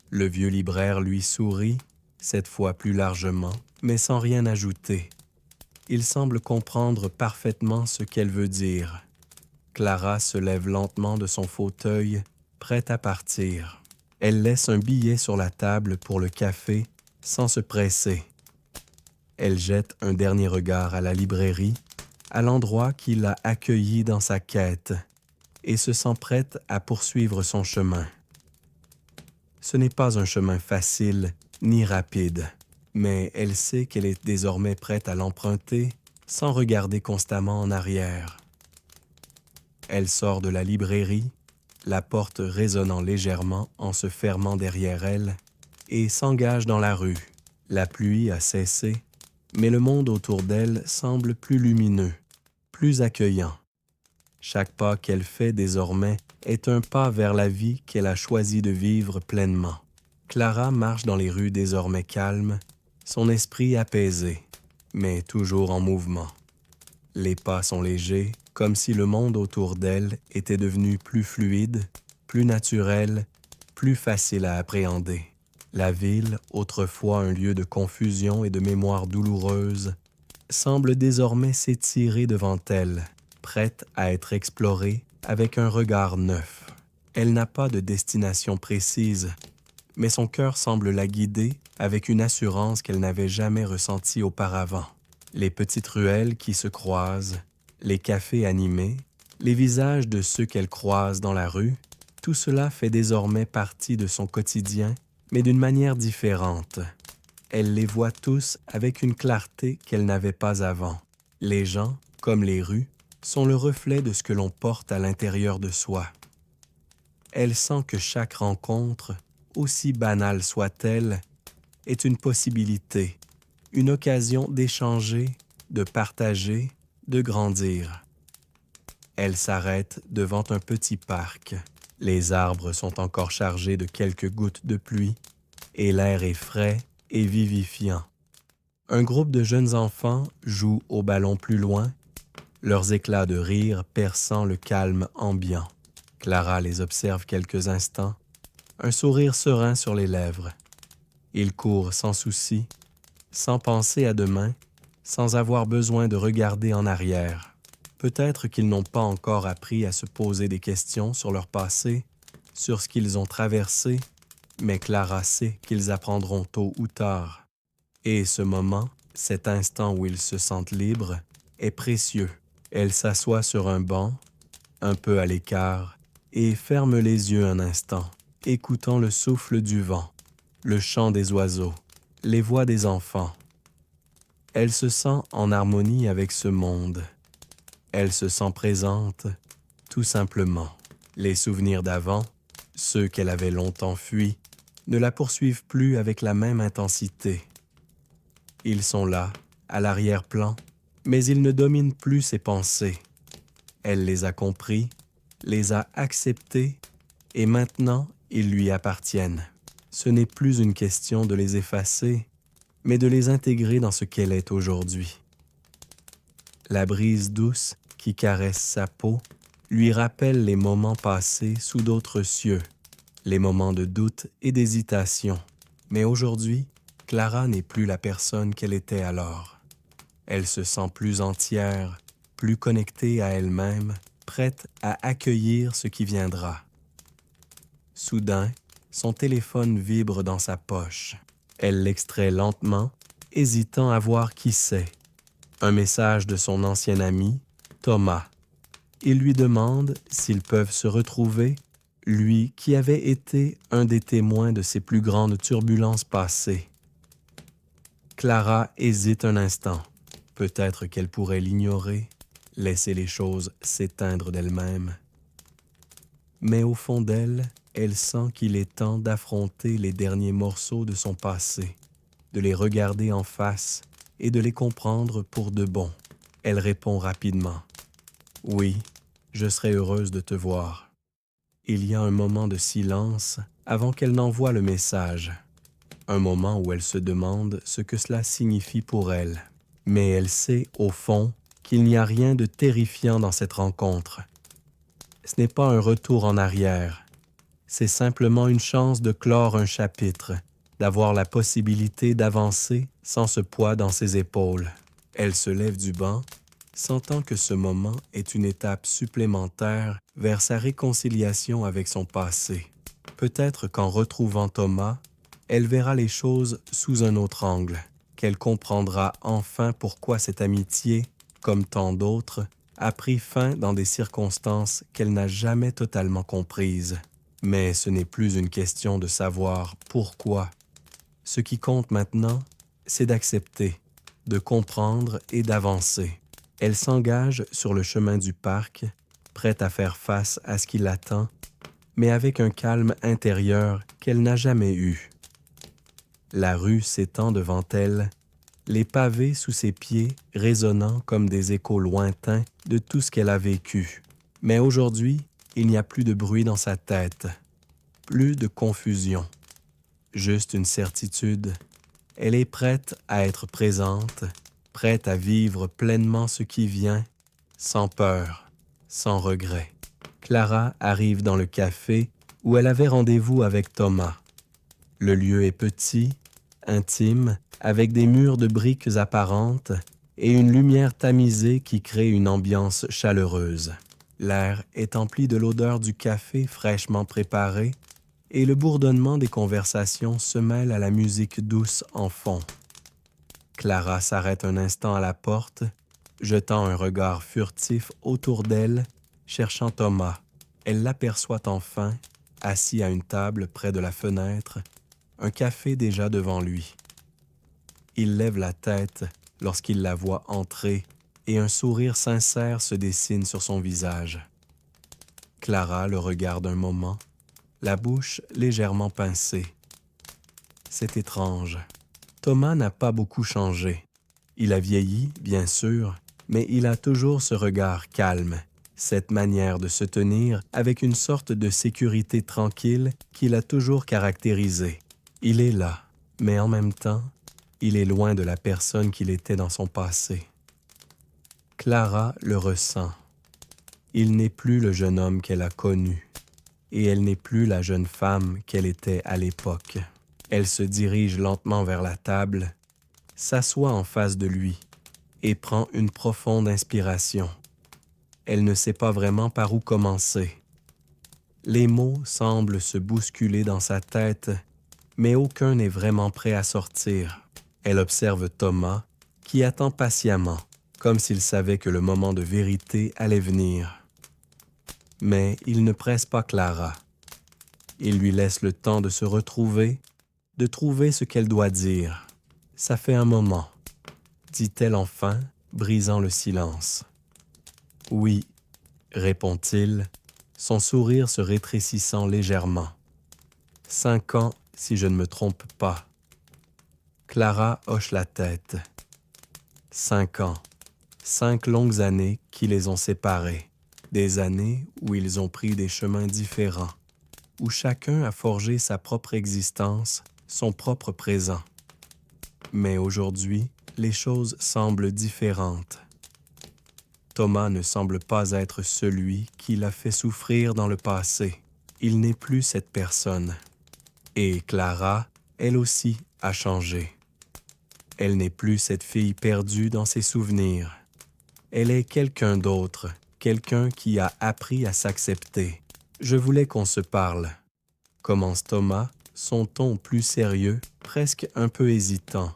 Le vieux libraire lui sourit, cette fois plus largement, mais sans rien ajouter. Il semble comprendre parfaitement ce qu'elle veut dire. Clara se lève lentement de son fauteuil, prête à partir. Elle laisse un billet sur la table pour le café, sans se presser. Elle jette un dernier regard à la librairie, à l'endroit qui l'a accueillie dans sa quête, et se sent prête à poursuivre son chemin. Ce n'est pas un chemin facile ni rapide, mais elle sait qu'elle est désormais prête à l'emprunter sans regarder constamment en arrière. Elle sort de la librairie, la porte résonnant légèrement en se fermant derrière elle, et s'engage dans la rue. La pluie a cessé, mais le monde autour d'elle semble plus lumineux, plus accueillant. Chaque pas qu'elle fait désormais est un pas vers la vie qu'elle a choisi de vivre pleinement. Clara marche dans les rues désormais calmes, son esprit apaisé, mais toujours en mouvement. Les pas sont légers, comme si le monde autour d'elle était devenu plus fluide, plus naturel, plus facile à appréhender. La ville, autrefois un lieu de confusion et de mémoire douloureuse, semble désormais s'étirer devant elle, prête à être explorée avec un regard neuf. Elle n'a pas de destination précise, mais son cœur semble la guider avec une assurance qu'elle n'avait jamais ressentie auparavant. Les petites ruelles qui se croisent, les cafés animés, les visages de ceux qu'elle croise dans la rue, tout cela fait désormais partie de son quotidien, mais d'une manière différente. Elle les voit tous avec une clarté qu'elle n'avait pas avant. Les gens, comme les rues, sont le reflet de ce que l'on porte à l'intérieur de soi. Elle sent que chaque rencontre, aussi banale soit-elle, est une possibilité, une occasion d'échanger, de partager, de grandir. Elle s'arrête devant un petit parc. Les arbres sont encore chargés de quelques gouttes de pluie et l'air est frais et vivifiant. Un groupe de jeunes enfants joue au ballon plus loin, leurs éclats de rire perçant le calme ambiant. Clara les observe quelques instants, un sourire serein sur les lèvres. Ils courent sans souci, sans penser à demain, sans avoir besoin de regarder en arrière. Peut-être qu'ils n'ont pas encore appris à se poser des questions sur leur passé, sur ce qu'ils ont traversé, mais Clara sait qu'ils apprendront tôt ou tard. Et ce moment, cet instant où ils se sentent libres, est précieux. Elle s'assoit sur un banc, un peu à l'écart, et ferme les yeux un instant, écoutant le souffle du vent, le chant des oiseaux, les voix des enfants. Elle se sent en harmonie avec ce monde. Elle se sent présente, tout simplement. Les souvenirs d'avant, ceux qu'elle avait longtemps fuis, ne la poursuivent plus avec la même intensité. Ils sont là, à l'arrière-plan, mais ils ne dominent plus ses pensées. Elle les a compris, les a acceptés, et maintenant ils lui appartiennent. Ce n'est plus une question de les effacer, mais de les intégrer dans ce qu'elle est aujourd'hui. La brise douce qui caresse sa peau lui rappelle les moments passés sous d'autres cieux, les moments de doute et d'hésitation. Mais aujourd'hui, Clara n'est plus la personne qu'elle était alors. Elle se sent plus entière, plus connectée à elle-même, prête à accueillir ce qui viendra. Soudain, son téléphone vibre dans sa poche. Elle l'extrait lentement, hésitant à voir qui c'est. Un message de son ancien ami, Thomas. Il lui demande s'ils peuvent se retrouver, lui qui avait été un des témoins de ses plus grandes turbulences passées. Clara hésite un instant. Peut-être qu'elle pourrait l'ignorer, laisser les choses s'éteindre d'elles-mêmes. Mais au fond d'elle, elle sent qu'il est temps d'affronter les derniers morceaux de son passé, de les regarder en face et de les comprendre pour de bon. Elle répond rapidement. « Oui, je serais heureuse de te voir. » Il y a un moment de silence avant qu'elle n'envoie le message. Un moment où elle se demande ce que cela signifie pour elle. Mais elle sait, au fond, qu'il n'y a rien de terrifiant dans cette rencontre. Ce n'est pas un retour en arrière. C'est simplement une chance de clore un chapitre, d'avoir la possibilité d'avancer sans ce poids dans ses épaules. Elle se lève du banc, sentant que ce moment est une étape supplémentaire vers sa réconciliation avec son passé. Peut-être qu'en retrouvant Thomas, elle verra les choses sous un autre angle, qu'elle comprendra enfin pourquoi cette amitié, comme tant d'autres, a pris fin dans des circonstances qu'elle n'a jamais totalement comprises. Mais ce n'est plus une question de savoir pourquoi. Ce qui compte maintenant, c'est d'accepter, de comprendre et d'avancer. Elle s'engage sur le chemin du parc, prête à faire face à ce qui l'attend, mais avec un calme intérieur qu'elle n'a jamais eu. La rue s'étend devant elle, les pavés sous ses pieds résonnant comme des échos lointains de tout ce qu'elle a vécu. Mais aujourd'hui, il n'y a plus de bruit dans sa tête, plus de confusion, juste une certitude. Elle est prête à être présente, prête à vivre pleinement ce qui vient, sans peur, sans regret. Clara arrive dans le café où elle avait rendez-vous avec Thomas. Le lieu est petit, intime, avec des murs de briques apparentes et une lumière tamisée qui crée une ambiance chaleureuse. L'air est empli de l'odeur du café fraîchement préparé et le bourdonnement des conversations se mêle à la musique douce en fond. Clara s'arrête un instant à la porte, jetant un regard furtif autour d'elle, cherchant Thomas. Elle l'aperçoit enfin, assis à une table près de la fenêtre, un café déjà devant lui. Il lève la tête lorsqu'il la voit entrer et un sourire sincère se dessine sur son visage. Clara le regarde un moment, la bouche légèrement pincée. C'est étrange. Thomas n'a pas beaucoup changé. Il a vieilli, bien sûr, mais il a toujours ce regard calme, cette manière de se tenir avec une sorte de sécurité tranquille qui l'a toujours caractérisé. Il est là, mais en même temps, il est loin de la personne qu'il était dans son passé. Clara le ressent. Il n'est plus le jeune homme qu'elle a connu, et elle n'est plus la jeune femme qu'elle était à l'époque. Elle se dirige lentement vers la table, s'assoit en face de lui et prend une profonde inspiration. Elle ne sait pas vraiment par où commencer. Les mots semblent se bousculer dans sa tête, mais aucun n'est vraiment prêt à sortir. Elle observe Thomas, qui attend patiemment, comme s'il savait que le moment de vérité allait venir. Mais il ne presse pas Clara. Il lui laisse le temps de se retrouver, de trouver ce qu'elle doit dire. « Ça fait un moment », dit-elle enfin, brisant le silence. « Oui », répond-il, son sourire se rétrécissant légèrement. « 5 ans, si je ne me trompe pas. » Clara hoche la tête. 5 ans, 5 longues années qui les ont séparés. Des années où ils ont pris des chemins différents, où chacun a forgé sa propre existence, son propre présent. Mais aujourd'hui, les choses semblent différentes. Thomas ne semble pas être celui qui l'a fait souffrir dans le passé. Il n'est plus cette personne. Et Clara, elle aussi, a changé. Elle n'est plus cette fille perdue dans ses souvenirs. Elle est quelqu'un d'autre, quelqu'un qui a appris à s'accepter. « Je voulais qu'on se parle », commence Thomas, son ton plus sérieux, presque un peu hésitant.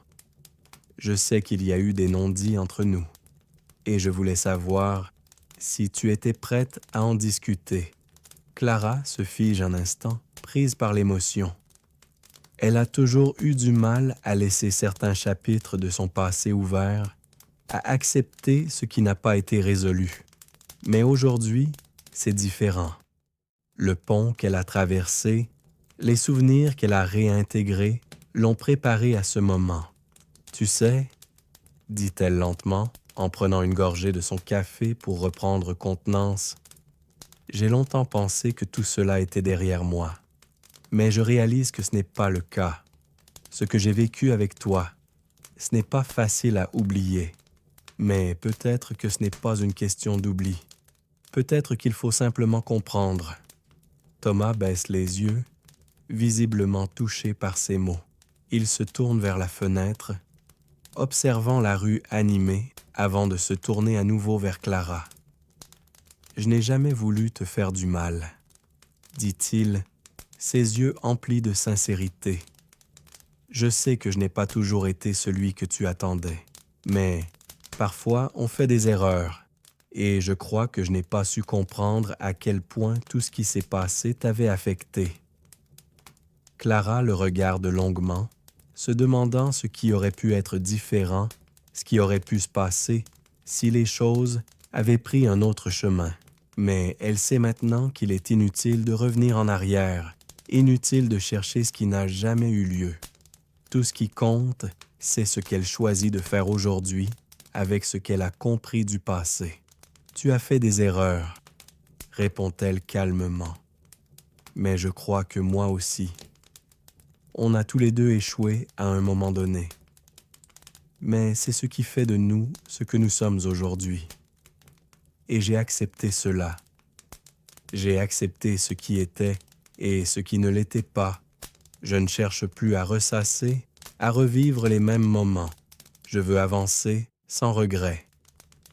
« Je sais qu'il y a eu des non-dits entre nous, et je voulais savoir si tu étais prête à en discuter. » Clara se fige un instant, prise par l'émotion. Elle a toujours eu du mal à laisser certains chapitres de son passé ouverts, à accepter ce qui n'a pas été résolu. Mais aujourd'hui, c'est différent. Le pont qu'elle a traversé, les souvenirs qu'elle a réintégrés l'ont préparée à ce moment. « Tu sais, » dit-elle lentement, en prenant une gorgée de son café pour reprendre contenance, « j'ai longtemps pensé que tout cela était derrière moi. Mais je réalise que ce n'est pas le cas. Ce que j'ai vécu avec toi, ce n'est pas facile à oublier. Mais peut-être que ce n'est pas une question d'oubli. Peut-être qu'il faut simplement comprendre. » Thomas baisse les yeux, visiblement touché par ces mots. Il se tourne vers la fenêtre, observant la rue animée avant de se tourner à nouveau vers Clara. « Je n'ai jamais voulu te faire du mal, » dit-il, ses yeux emplis de sincérité. « Je sais que je n'ai pas toujours été celui que tu attendais, mais parfois on fait des erreurs, et je crois que je n'ai pas su comprendre à quel point tout ce qui s'est passé t'avait affecté. » Clara le regarde longuement, se demandant ce qui aurait pu être différent, ce qui aurait pu se passer si les choses avaient pris un autre chemin. Mais elle sait maintenant qu'il est inutile de revenir en arrière, inutile de chercher ce qui n'a jamais eu lieu. Tout ce qui compte, c'est ce qu'elle choisit de faire aujourd'hui avec ce qu'elle a compris du passé. Tu as fait des erreurs, répond-elle calmement. Mais je crois que moi aussi. On a tous les deux échoué à un moment donné. Mais c'est ce qui fait de nous ce que nous sommes aujourd'hui. Et j'ai accepté cela. J'ai accepté ce qui était et ce qui ne l'était pas. Je ne cherche plus à ressasser, à revivre les mêmes moments. Je veux avancer sans regret.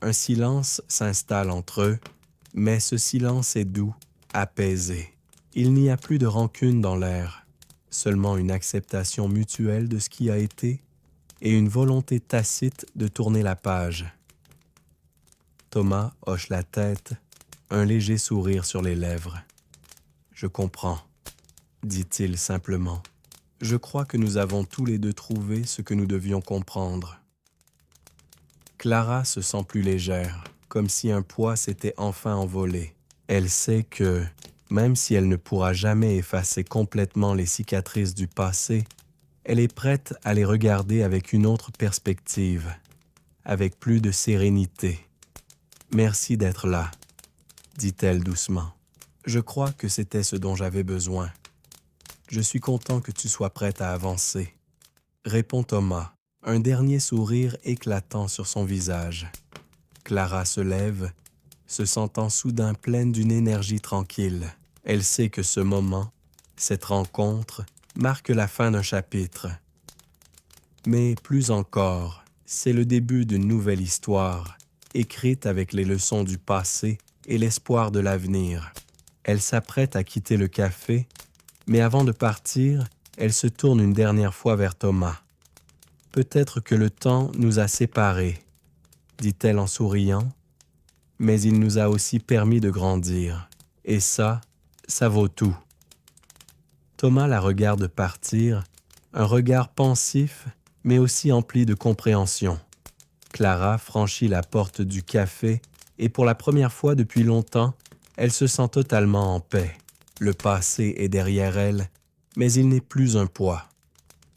Un silence s'installe entre eux, mais ce silence est doux, apaisé. Il n'y a plus de rancune dans l'air, seulement une acceptation mutuelle de ce qui a été et une volonté tacite de tourner la page. Thomas hoche la tête, un léger sourire sur les lèvres. « Je comprends », dit-il simplement. « Je crois que nous avons tous les deux trouvé ce que nous devions comprendre. » Clara se sent plus légère, comme si un poids s'était enfin envolé. Elle sait que, même si elle ne pourra jamais effacer complètement les cicatrices du passé, elle est prête à les regarder avec une autre perspective, avec plus de sérénité. « Merci d'être là, » dit-elle doucement. « Je crois que c'était ce dont j'avais besoin. Je suis content que tu sois prête à avancer. » Répond Thomas, un dernier sourire éclatant sur son visage. Clara se lève, se sentant soudain pleine d'une énergie tranquille. Elle sait que ce moment, cette rencontre, marque la fin d'un chapitre. Mais plus encore, c'est le début d'une nouvelle histoire, écrite avec les leçons du passé et l'espoir de l'avenir. Elle s'apprête à quitter le café, mais avant de partir, elle se tourne une dernière fois vers Thomas. « Peut-être que le temps nous a séparés, » dit-elle en souriant, « mais il nous a aussi permis de grandir. Et ça vaut tout. » Thomas la regarde partir, un regard pensif, mais aussi empli de compréhension. Clara franchit la porte du café et pour la première fois depuis longtemps, elle se sent totalement en paix. Le passé est derrière elle, mais il n'est plus un poids.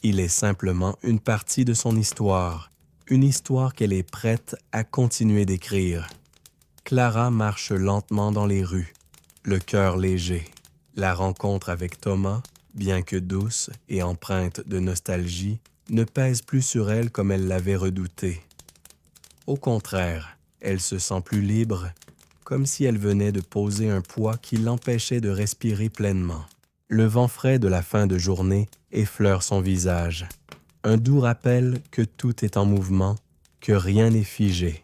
Il est simplement une partie de son histoire, une histoire qu'elle est prête à continuer d'écrire. Clara marche lentement dans les rues, le cœur léger. La rencontre avec Thomas, bien que douce et empreinte de nostalgie, ne pèse plus sur elle comme elle l'avait redouté. Au contraire, elle se sent plus libre, comme si elle venait de poser un poids qui l'empêchait de respirer pleinement. Le vent frais de la fin de journée effleure son visage. Un doux rappel que tout est en mouvement, que rien n'est figé.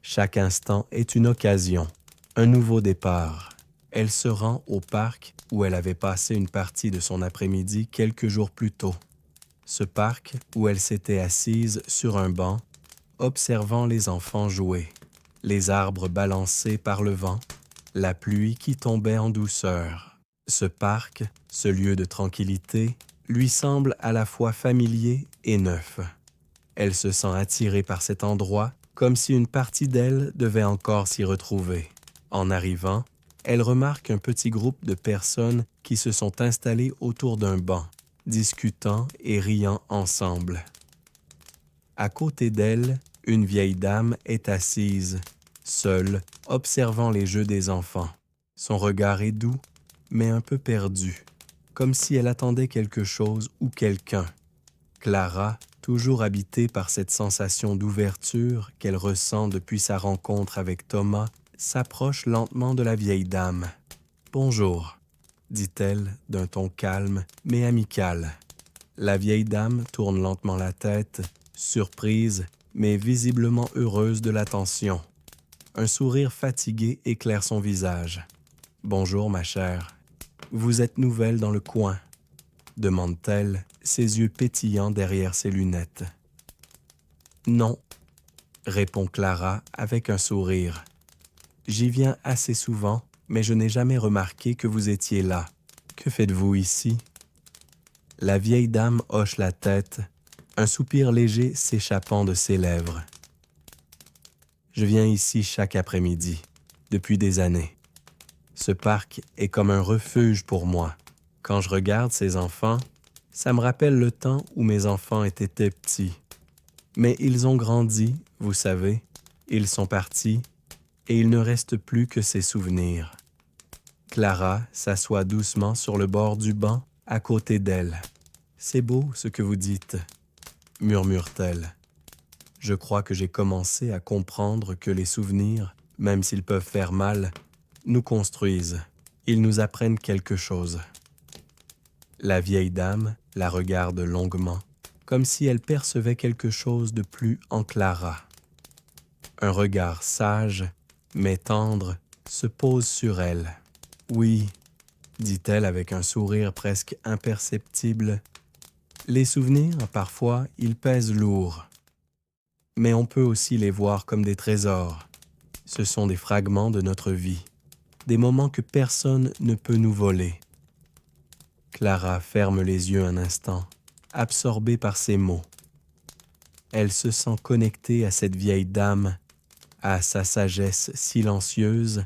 Chaque instant est une occasion, un nouveau départ. Elle se rend au parc où elle avait passé une partie de son après-midi quelques jours plus tôt. Ce parc où elle s'était assise sur un banc, observant les enfants jouer, les arbres balancés par le vent, la pluie qui tombait en douceur. Ce parc, ce lieu de tranquillité, lui semble à la fois familier et neuf. Elle se sent attirée par cet endroit comme si une partie d'elle devait encore s'y retrouver. En arrivant, elle remarque un petit groupe de personnes qui se sont installées autour d'un banc, discutant et riant ensemble. À côté d'elle, une vieille dame est assise, seule, observant les jeux des enfants. Son regard est doux, mais un peu perdu, comme si elle attendait quelque chose ou quelqu'un. Clara, toujours habitée par cette sensation d'ouverture qu'elle ressent depuis sa rencontre avec Thomas, s'approche lentement de la vieille dame. « Bonjour », dit-elle d'un ton calme mais amical. La vieille dame tourne lentement la tête, surprise mais visiblement heureuse de l'attention. Un sourire fatigué éclaire son visage. « Bonjour, ma chère. Vous êtes nouvelle dans le coin ?» demande-t-elle, ses yeux pétillants derrière ses lunettes. « Non », répond Clara avec un sourire. « J'y viens assez souvent, mais je n'ai jamais remarqué que vous étiez là. Que faites-vous ici ?» La vieille dame hoche la tête, un soupir léger s'échappant de ses lèvres. « Je viens ici chaque après-midi, depuis des années. Ce parc est comme un refuge pour moi. Quand je regarde ces enfants, ça me rappelle le temps où mes enfants étaient petits. Mais ils ont grandi, vous savez, ils sont partis, et il ne reste plus que ces souvenirs. Clara s'assoit doucement sur le bord du banc à côté d'elle. « C'est beau ce que vous dites, » murmure-t-elle. Je crois que j'ai commencé à comprendre que les souvenirs, même s'ils peuvent faire mal, nous construisent. Ils nous apprennent quelque chose. La vieille dame la regarde longuement, comme si elle percevait quelque chose de plus en Clara. Un regard sage, mais tendre, se pose sur elle. « Oui, » dit-elle avec un sourire presque imperceptible, « les souvenirs, parfois, ils pèsent lourd. Mais on peut aussi les voir comme des trésors. Ce sont des fragments de notre vie, des moments que personne ne peut nous voler. » Clara ferme les yeux un instant, absorbée par ces mots. Elle se sent connectée à cette vieille dame, à sa sagesse silencieuse,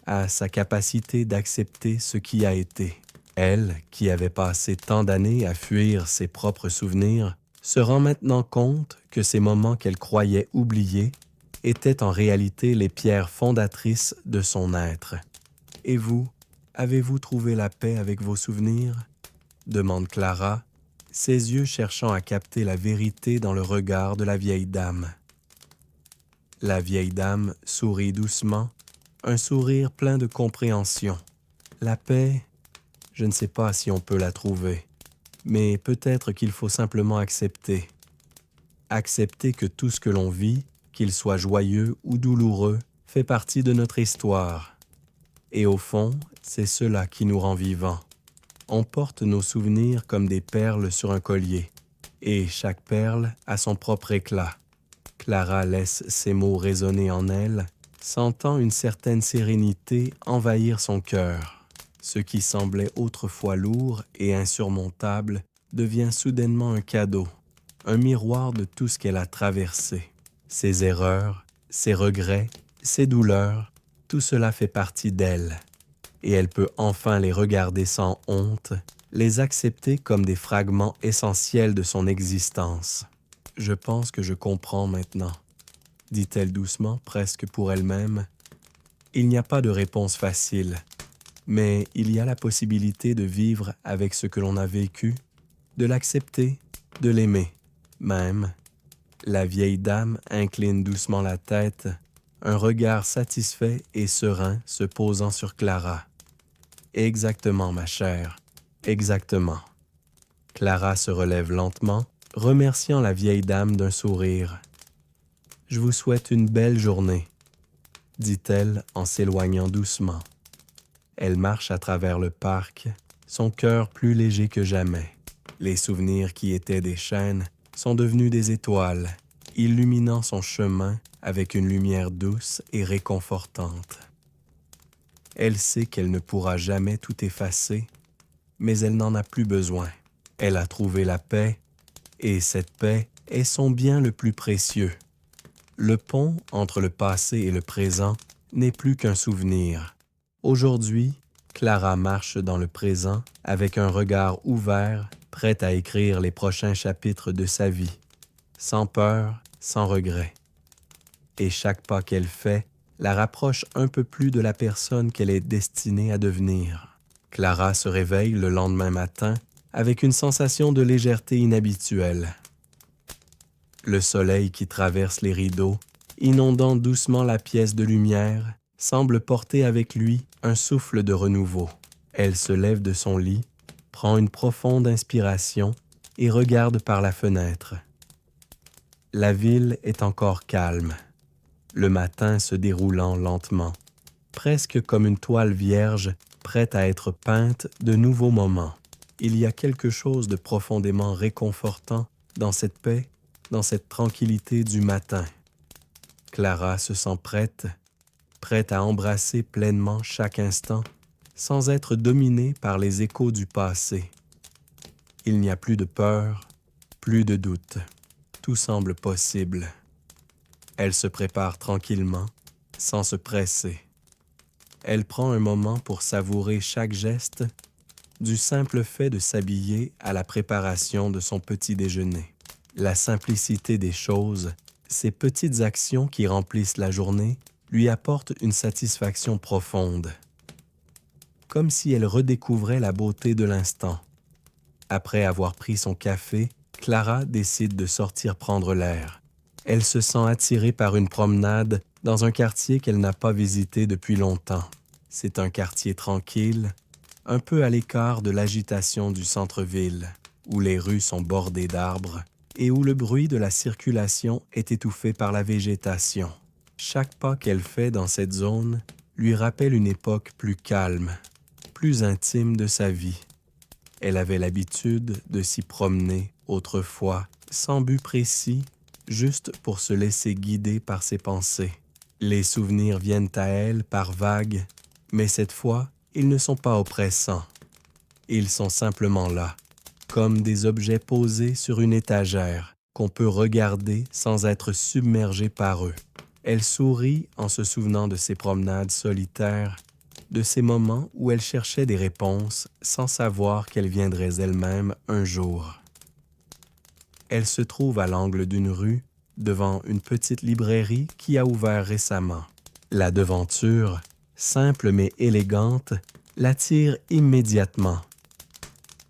à sa capacité d'accepter ce qui a été. Elle, qui avait passé tant d'années à fuir ses propres souvenirs, se rend maintenant compte que ces moments qu'elle croyait oubliés étaient en réalité les pierres fondatrices de son être. « Et vous, avez-vous trouvé la paix avec vos souvenirs ?» demande Clara, ses yeux cherchant à capter la vérité dans le regard de la vieille dame. La vieille dame sourit doucement, un sourire plein de compréhension. La paix, je ne sais pas si on peut la trouver, mais peut-être qu'il faut simplement accepter. Accepter que tout ce que l'on vit, qu'il soit joyeux ou douloureux, fait partie de notre histoire. Et au fond, c'est cela qui nous rend vivants. On porte nos souvenirs comme des perles sur un collier, et chaque perle a son propre éclat. Clara laisse ces mots résonner en elle, sentant une certaine sérénité envahir son cœur. Ce qui semblait autrefois lourd et insurmontable devient soudainement un cadeau, un miroir de tout ce qu'elle a traversé. Ses erreurs, ses regrets, ses douleurs, tout cela fait partie d'elle. Et elle peut enfin les regarder sans honte, les accepter comme des fragments essentiels de son existence. « Je pense que je comprends maintenant, » dit-elle doucement, presque pour elle-même. « Il n'y a pas de réponse facile, mais il y a la possibilité de vivre avec ce que l'on a vécu, de l'accepter, de l'aimer, même. » La vieille dame incline doucement la tête, un regard satisfait et serein se posant sur Clara. « Exactement, ma chère, exactement. » Clara se relève lentement, remerciant la vieille dame d'un sourire. « Je vous souhaite une belle journée, » dit-elle en s'éloignant doucement. Elle marche à travers le parc, son cœur plus léger que jamais. Les souvenirs qui étaient des chaînes sont devenus des étoiles, illuminant son chemin avec une lumière douce et réconfortante. Elle sait qu'elle ne pourra jamais tout effacer, mais elle n'en a plus besoin. Elle a trouvé la paix, et cette paix est son bien le plus précieux. Le pont entre le passé et le présent n'est plus qu'un souvenir. Aujourd'hui, Clara marche dans le présent avec un regard ouvert, prête à écrire les prochains chapitres de sa vie, sans peur, sans regret. Et chaque pas qu'elle fait la rapproche un peu plus de la personne qu'elle est destinée à devenir. Clara se réveille le lendemain matin avec une sensation de légèreté inhabituelle. Le soleil qui traverse les rideaux, inondant doucement la pièce de lumière, semble porter avec lui un souffle de renouveau. Elle se lève de son lit, prend une profonde inspiration et regarde par la fenêtre. La ville est encore calme, le matin se déroulant lentement, presque comme une toile vierge prête à être peinte de nouveaux moments. Il y a quelque chose de profondément réconfortant dans cette paix, dans cette tranquillité du matin. Clara se sent prête à embrasser pleinement chaque instant, sans être dominée par les échos du passé. Il n'y a plus de peur, plus de doute. Tout semble possible. Elle se prépare tranquillement, sans se presser. Elle prend un moment pour savourer chaque geste, du simple fait de s'habiller à la préparation de son petit déjeuner. La simplicité des choses, ces petites actions qui remplissent la journée, lui apportent une satisfaction profonde. comme si elle redécouvrait la beauté de l'instant. Après avoir pris son café, Clara décide de sortir prendre l'air. Elle se sent attirée par une promenade dans un quartier qu'elle n'a pas visité depuis longtemps. C'est un quartier tranquille, un peu à l'écart de l'agitation du centre-ville, où les rues sont bordées d'arbres et où le bruit de la circulation est étouffé par la végétation. Chaque pas qu'elle fait dans cette zone lui rappelle une époque plus calme, plus intime de sa vie. Elle avait l'habitude de s'y promener autrefois, sans but précis, juste pour se laisser guider par ses pensées. Les souvenirs viennent à elle par vagues, mais cette fois, ils ne sont pas oppressants. Ils sont simplement là, comme des objets posés sur une étagère qu'on peut regarder sans être submergé par eux. Elle sourit en se souvenant de ses promenades solitaires, de ces moments où elle cherchait des réponses sans savoir qu'elles viendraient elles-mêmes un jour. Elle se trouve à l'angle d'une rue, devant une petite librairie qui a ouvert récemment. La devanture, simple mais élégante, l'attire immédiatement.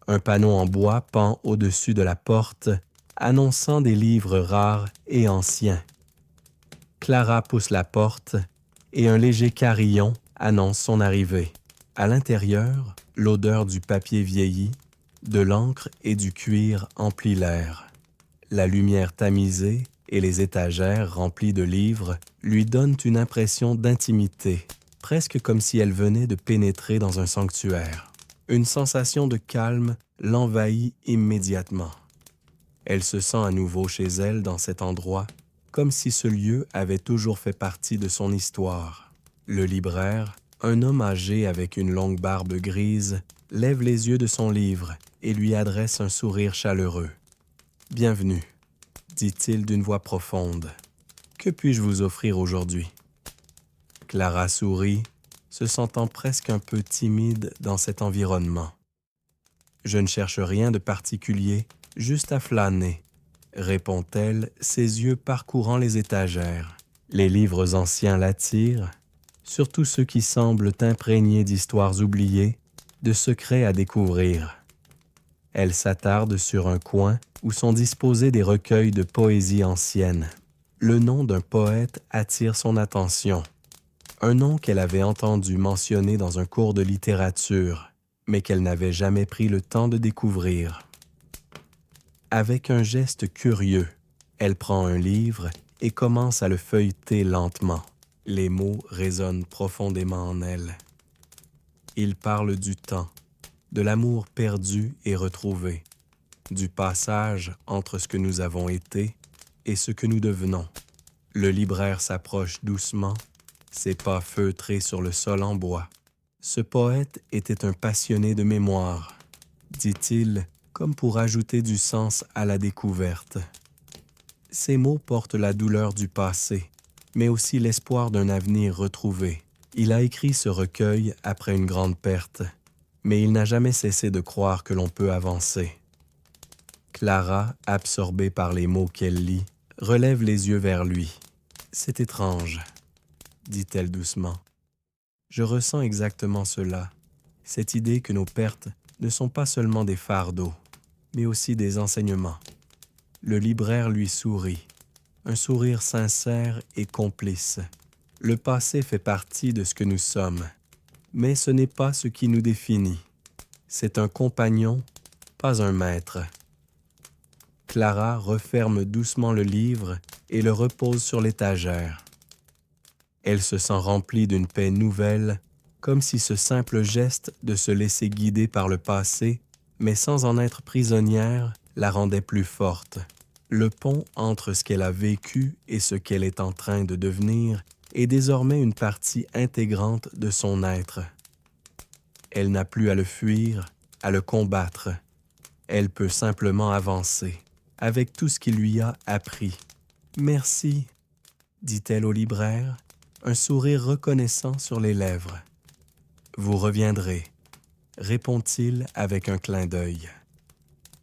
Un panneau en bois pend au-dessus de la porte, annonçant des livres rares et anciens. Clara pousse la porte et un léger carillon annonce son arrivée. À l'intérieur, l'odeur du papier vieilli, de l'encre et du cuir emplit l'air. La lumière tamisée et les étagères remplies de livres lui donnent une impression d'intimité, presque comme si elle venait de pénétrer dans un sanctuaire. Une sensation de calme l'envahit immédiatement. Elle se sent à nouveau chez elle dans cet endroit, comme si ce lieu avait toujours fait partie de son histoire. Le libraire, un homme âgé avec une longue barbe grise, lève les yeux de son livre et lui adresse un sourire chaleureux. « Bienvenue », dit-il d'une voix profonde. « Que puis-je vous offrir aujourd'hui ?» Clara sourit, se sentant presque un peu timide dans cet environnement. « Je ne cherche rien de particulier, juste à flâner », répond-elle, ses yeux parcourant les étagères. Les livres anciens l'attirent, surtout ceux qui semblent imprégnés d'histoires oubliées, de secrets à découvrir. Elle s'attarde sur un coin où sont disposés des recueils de poésie ancienne. Le nom d'un poète attire son attention. Un nom qu'elle avait entendu mentionner dans un cours de littérature, mais qu'elle n'avait jamais pris le temps de découvrir. Avec un geste curieux, elle prend un livre et commence à le feuilleter lentement. Les mots résonnent profondément en elle. Il parle du temps, de l'amour perdu et retrouvé, du passage entre ce que nous avons été et ce que nous devenons. Le libraire s'approche doucement, ses pas feutrés sur le sol en bois. Ce poète était un passionné de mémoire, dit-il, comme pour ajouter du sens à la découverte. Ces mots portent la douleur du passé, mais aussi l'espoir d'un avenir retrouvé. Il a écrit ce recueil après une grande perte, mais il n'a jamais cessé de croire que l'on peut avancer. Clara, absorbée par les mots qu'elle lit, relève les yeux vers lui. « C'est étrange, » dit-elle doucement. « Je ressens exactement cela, cette idée que nos pertes ne sont pas seulement des fardeaux, mais aussi des enseignements. » Le libraire lui sourit, un sourire sincère et complice. Le passé fait partie de ce que nous sommes, mais ce n'est pas ce qui nous définit. C'est un compagnon, pas un maître. Clara referme doucement le livre et le repose sur l'étagère. Elle se sent remplie d'une paix nouvelle, comme si ce simple geste de se laisser guider par le passé, mais sans en être prisonnière, la rendait plus forte. Le pont entre ce qu'elle a vécu et ce qu'elle est en train de devenir est désormais une partie intégrante de son être. Elle n'a plus à le fuir, à le combattre. Elle peut simplement avancer, avec tout ce qu'il lui a appris. « Merci », dit-elle au libraire, un sourire reconnaissant sur les lèvres. « Vous reviendrez », répond-il avec un clin d'œil.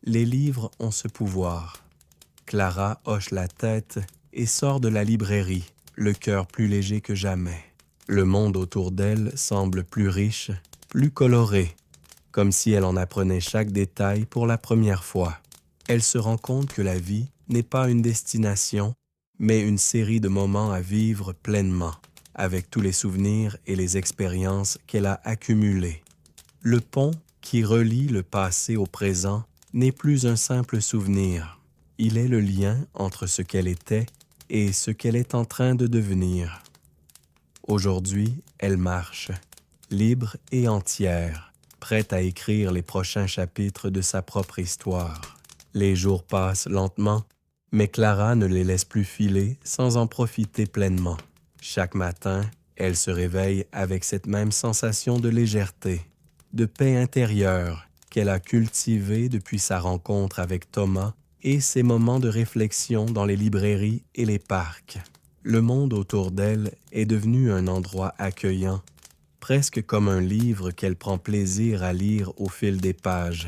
Les livres ont ce pouvoir. Clara hoche la tête et sort de la librairie, le cœur plus léger que jamais. Le monde autour d'elle semble plus riche, plus colorée, comme si elle en apprenait chaque détail pour la première fois. Elle se rend compte que la vie n'est pas une destination, mais une série de moments à vivre pleinement, avec tous les souvenirs et les expériences qu'elle a accumulés. Le pont qui relie le passé au présent n'est plus un simple souvenir. Il est le lien entre ce qu'elle était et ce qu'elle est en train de devenir. Aujourd'hui, elle marche, libre et entière, prête à écrire les prochains chapitres de sa propre histoire. Les jours passent lentement, mais Clara ne les laisse plus filer sans en profiter pleinement. Chaque matin, elle se réveille avec cette même sensation de légèreté, de paix intérieure qu'elle a cultivée depuis sa rencontre avec Thomas et ses moments de réflexion dans les librairies et les parcs. Le monde autour d'elle est devenu un endroit accueillant, presque comme un livre qu'elle prend plaisir à lire au fil des pages.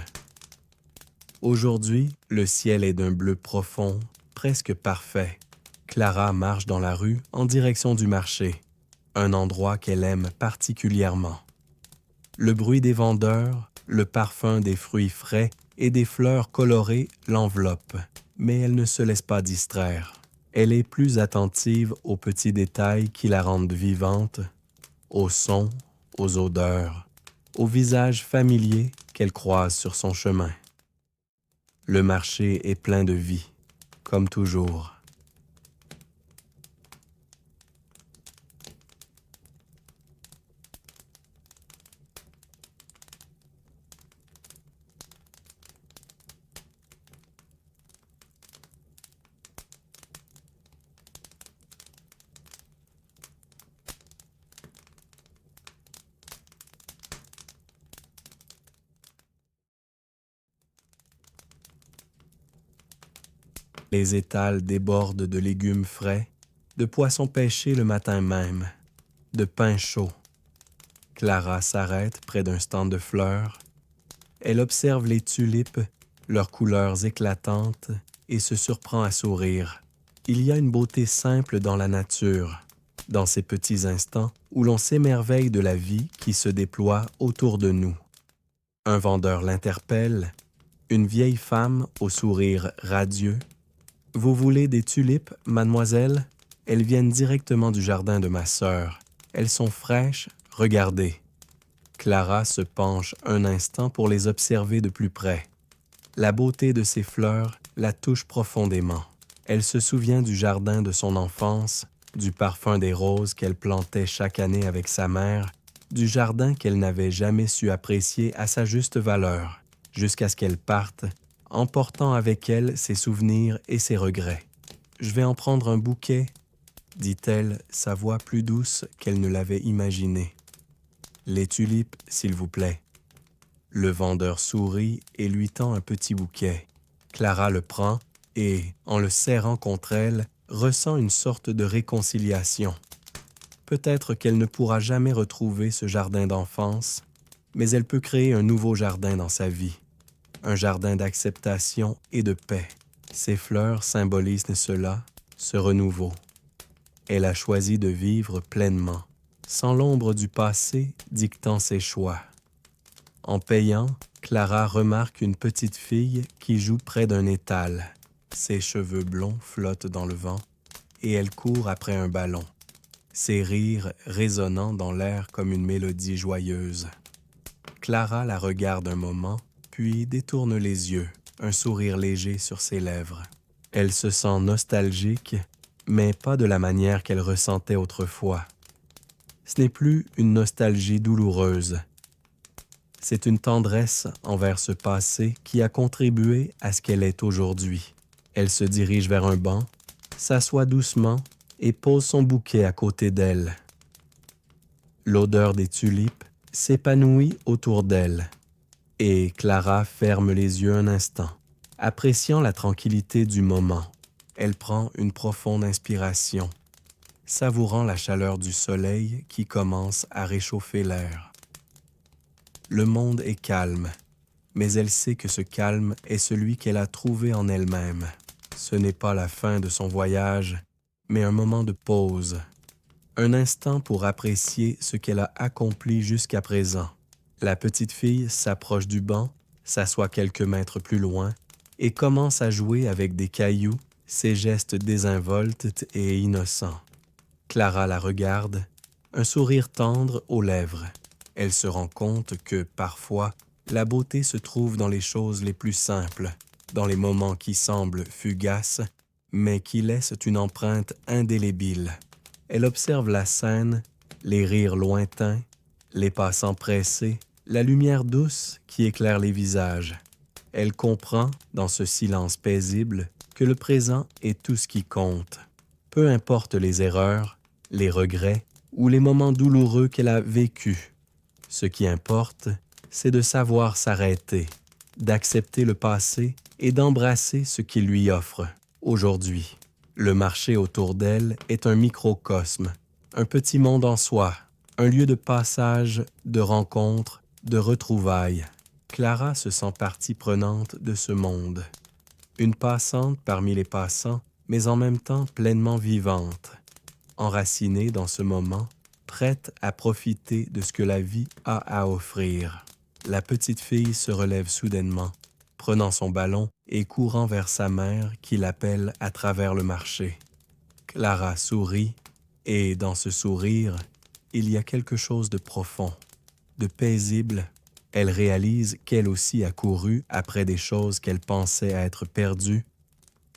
Aujourd'hui, le ciel est d'un bleu profond, presque parfait. Clara marche dans la rue en direction du marché, un endroit qu'elle aime particulièrement. Le bruit des vendeurs, le parfum des fruits frais et des fleurs colorées l'enveloppent, mais elle ne se laisse pas distraire. Elle est plus attentive aux petits détails qui la rendent vivante, aux sons, aux odeurs, aux visages familiers qu'elle croise sur son chemin. Le marché est plein de vie, comme toujours. Les étals débordent de légumes frais, de poissons pêchés le matin même, de pain chaud. Clara s'arrête près d'un stand de fleurs. Elle observe les tulipes, leurs couleurs éclatantes, et se surprend à sourire. Il y a une beauté simple dans la nature, dans ces petits instants où l'on s'émerveille de la vie qui se déploie autour de nous. Un vendeur l'interpelle, une vieille femme au sourire radieux. « Vous voulez des tulipes, mademoiselle? Elles viennent directement du jardin de ma sœur. Elles sont fraîches, regardez. » Clara se penche un instant pour les observer de plus près. La beauté de ces fleurs la touche profondément. Elle se souvient du jardin de son enfance, du parfum des roses qu'elle plantait chaque année avec sa mère, du jardin qu'elle n'avait jamais su apprécier à sa juste valeur, jusqu'à ce qu'elle parte, emportant avec elle ses souvenirs et ses regrets. « Je vais en prendre un bouquet, » dit-elle, sa voix plus douce qu'elle ne l'avait imaginé. « Les tulipes, s'il vous plaît. » Le vendeur sourit et lui tend un petit bouquet. Clara le prend et, en le serrant contre elle, ressent une sorte de réconciliation. Peut-être qu'elle ne pourra jamais retrouver ce jardin d'enfance, mais elle peut créer un nouveau jardin dans sa vie. Un jardin d'acceptation et de paix. Ces fleurs symbolisent cela, ce renouveau. Elle a choisi de vivre pleinement, sans l'ombre du passé dictant ses choix. En payant, Clara remarque une petite fille qui joue près d'un étal. Ses cheveux blonds flottent dans le vent et elle court après un ballon, ses rires résonnant dans l'air comme une mélodie joyeuse. Clara la regarde un moment, puis détourne les yeux, un sourire léger sur ses lèvres. Elle se sent nostalgique, mais pas de la manière qu'elle ressentait autrefois. Ce n'est plus une nostalgie douloureuse. C'est une tendresse envers ce passé qui a contribué à ce qu'elle est aujourd'hui. Elle se dirige vers un banc, s'assoit doucement et pose son bouquet à côté d'elle. L'odeur des tulipes s'épanouit autour d'elle. Et Clara ferme les yeux un instant, appréciant la tranquillité du moment. Elle prend une profonde inspiration, savourant la chaleur du soleil qui commence à réchauffer l'air. Le monde est calme, mais elle sait que ce calme est celui qu'elle a trouvé en elle-même. Ce n'est pas la fin de son voyage, mais un moment de pause, un instant pour apprécier ce qu'elle a accompli jusqu'à présent. La petite fille s'approche du banc, s'assoit quelques mètres plus loin et commence à jouer avec des cailloux, ses gestes désinvoltes et innocents. Clara la regarde, un sourire tendre aux lèvres. Elle se rend compte que, parfois, la beauté se trouve dans les choses les plus simples, dans les moments qui semblent fugaces, mais qui laissent une empreinte indélébile. Elle observe la scène, les rires lointains, les passants pressés, la lumière douce qui éclaire les visages. Elle comprend, dans ce silence paisible, que le présent est tout ce qui compte. Peu importe les erreurs, les regrets ou les moments douloureux qu'elle a vécus. Ce qui importe, c'est de savoir s'arrêter, d'accepter le passé et d'embrasser ce qu'il lui offre aujourd'hui. Le marché autour d'elle est un microcosme, un petit monde en soi, un lieu de passage, de rencontres, de retrouvailles. Clara se sent partie prenante de ce monde. Une passante parmi les passants, mais en même temps pleinement vivante, enracinée dans ce moment, prête à profiter de ce que la vie a à offrir. La petite fille se relève soudainement, prenant son ballon et courant vers sa mère qui l'appelle à travers le marché. Clara sourit et, dans ce sourire, il y a quelque chose de profond, de paisible. Elle réalise qu'elle aussi a couru après des choses qu'elle pensait être perdues,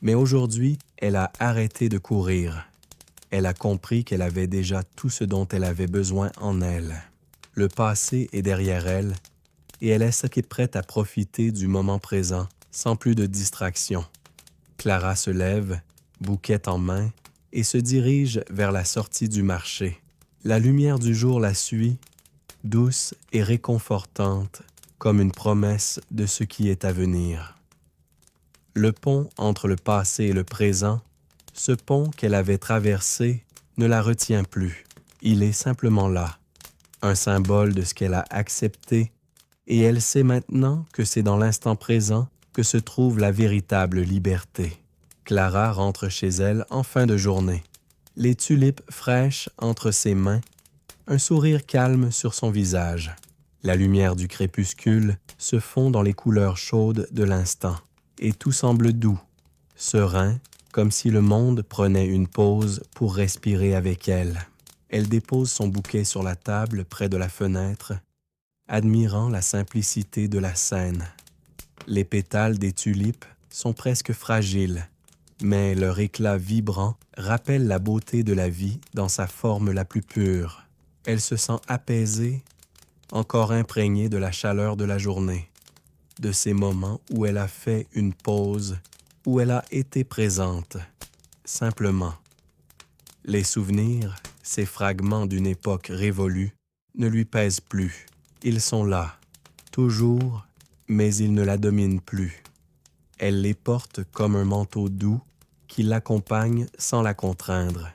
mais aujourd'hui, elle a arrêté de courir. Elle a compris qu'elle avait déjà tout ce dont elle avait besoin en elle. Le passé est derrière elle, et elle est prête à profiter du moment présent, sans plus de distraction. Clara se lève, bouquet en main, et se dirige vers la sortie du marché. La lumière du jour la suit, douce et réconfortante, comme une promesse de ce qui est à venir. Le pont entre le passé et le présent, ce pont qu'elle avait traversé, ne la retient plus. Il est simplement là, un symbole de ce qu'elle a accepté, et elle sait maintenant que c'est dans l'instant présent que se trouve la véritable liberté. Clara rentre chez elle en fin de journée. Les tulipes fraîches entre ses mains, un sourire calme sur son visage. La lumière du crépuscule se fond dans les couleurs chaudes de l'instant, et tout semble doux, serein, comme si le monde prenait une pause pour respirer avec elle. Elle dépose son bouquet sur la table près de la fenêtre, admirant la simplicité de la scène. Les pétales des tulipes sont presque fragiles, mais leur éclat vibrant rappelle la beauté de la vie dans sa forme la plus pure. Elle se sent apaisée, encore imprégnée de la chaleur de la journée, de ces moments où elle a fait une pause, où elle a été présente, simplement. Les souvenirs, ces fragments d'une époque révolue, ne lui pèsent plus. Ils sont là, toujours, mais ils ne la dominent plus. Elle les porte comme un manteau doux qui l'accompagne sans la contraindre.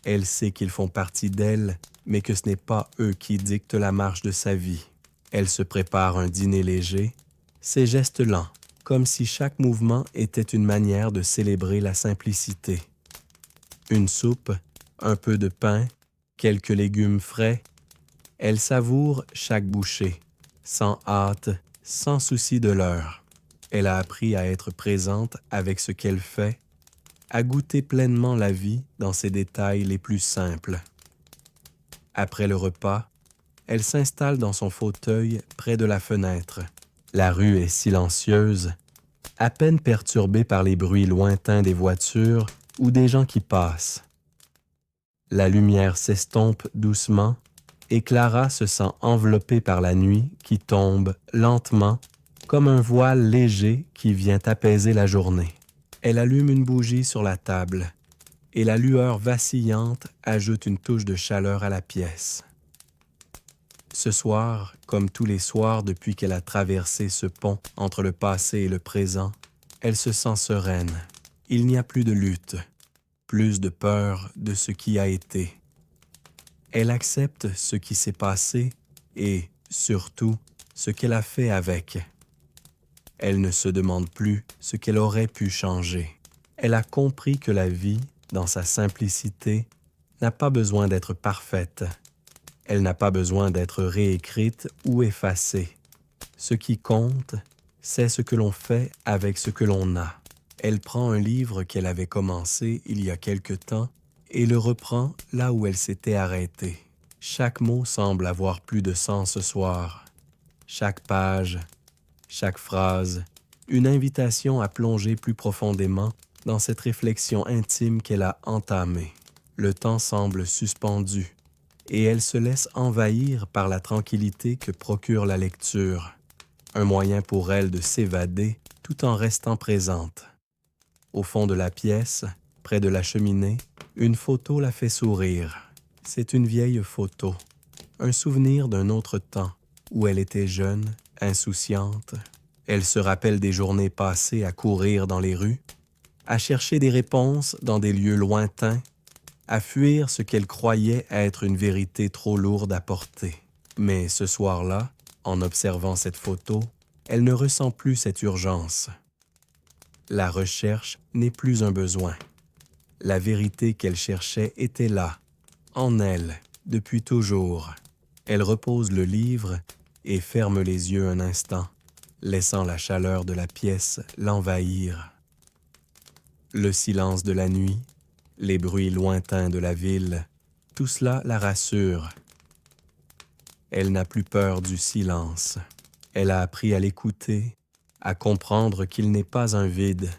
Elle sait qu'ils font partie d'elle, mais que ce n'est pas eux qui dictent la marche de sa vie. Elle se prépare un dîner léger, ses gestes lents, comme si chaque mouvement était une manière de célébrer la simplicité. Une soupe, un peu de pain, quelques légumes frais. Elle savoure chaque bouchée, sans hâte, sans souci de l'heure. Elle a appris à être présente avec ce qu'elle fait, à goûter pleinement la vie dans ses détails les plus simples. Après le repas, elle s'installe dans son fauteuil près de la fenêtre. La rue est silencieuse, à peine perturbée par les bruits lointains des voitures ou des gens qui passent. La lumière s'estompe doucement et Clara se sent enveloppée par la nuit qui tombe lentement comme un voile léger qui vient apaiser la journée. Elle allume une bougie sur la table et la lueur vacillante ajoute une touche de chaleur à la pièce. Ce soir, comme tous les soirs depuis qu'elle a traversé ce pont entre le passé et le présent, elle se sent sereine. Il n'y a plus de lutte, plus de peur de ce qui a été. Elle accepte ce qui s'est passé et, surtout, ce qu'elle a fait avec. Elle ne se demande plus ce qu'elle aurait pu changer. Elle a compris que la vie, dans sa simplicité, n'a pas besoin d'être parfaite. Elle n'a pas besoin d'être réécrite ou effacée. Ce qui compte, c'est ce que l'on fait avec ce que l'on a. Elle prend un livre qu'elle avait commencé il y a quelque temps et le reprend là où elle s'était arrêtée. Chaque mot semble avoir plus de sens ce soir. Chaque page, chaque phrase, une invitation à plonger plus profondément dans cette réflexion intime qu'elle a entamée. Le temps semble suspendu et elle se laisse envahir par la tranquillité que procure la lecture, un moyen pour elle de s'évader tout en restant présente. Au fond de la pièce, près de la cheminée, une photo la fait sourire. C'est une vieille photo, un souvenir d'un autre temps où elle était jeune, insouciante. Elle se rappelle des journées passées à courir dans les rues, à chercher des réponses dans des lieux lointains, à fuir ce qu'elle croyait être une vérité trop lourde à porter. Mais ce soir-là, en observant cette photo, elle ne ressent plus cette urgence. La recherche n'est plus un besoin. La vérité qu'elle cherchait était là, en elle, depuis toujours. Elle repose le livre et ferme les yeux un instant, laissant la chaleur de la pièce l'envahir. Le silence de la nuit, les bruits lointains de la ville, tout cela la rassure. Elle n'a plus peur du silence. Elle a appris à l'écouter, à comprendre qu'il n'est pas un vide,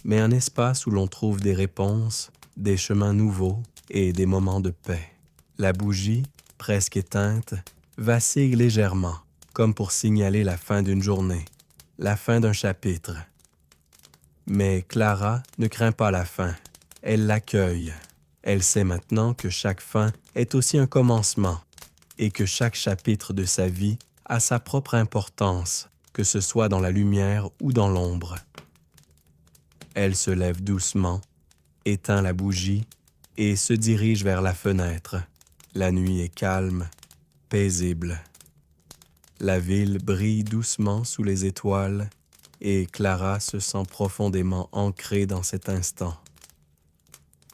mais un espace où l'on trouve des réponses, des chemins nouveaux et des moments de paix. La bougie, presque éteinte, vacille légèrement, comme pour signaler la fin d'une journée, la fin d'un chapitre. Mais Clara ne craint pas la fin. Elle l'accueille. Elle sait maintenant que chaque fin est aussi un commencement et que chaque chapitre de sa vie a sa propre importance, que ce soit dans la lumière ou dans l'ombre. Elle se lève doucement, éteint la bougie et se dirige vers la fenêtre. La nuit est calme, paisible. La ville brille doucement sous les étoiles et Clara se sent profondément ancrée dans cet instant.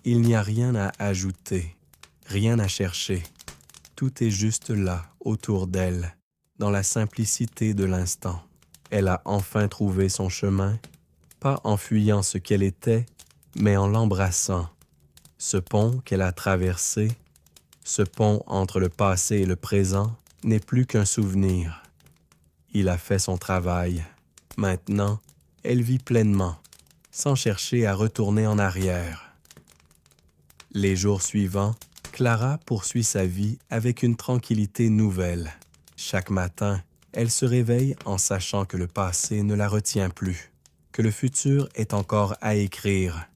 Il n'y a rien à ajouter, rien à chercher. Tout est juste là, autour d'elle, dans la simplicité de l'instant. Elle a enfin trouvé son chemin, pas en fuyant ce qu'elle était, mais en l'embrassant. Ce pont qu'elle a traversé, ce pont entre le passé et le présent, n'est plus qu'un souvenir. Il a fait son travail. Maintenant, elle vit pleinement, sans chercher à retourner en arrière. Les jours suivants, Clara poursuit sa vie avec une tranquillité nouvelle. Chaque matin, elle se réveille en sachant que le passé ne la retient plus, que le futur est encore à écrire,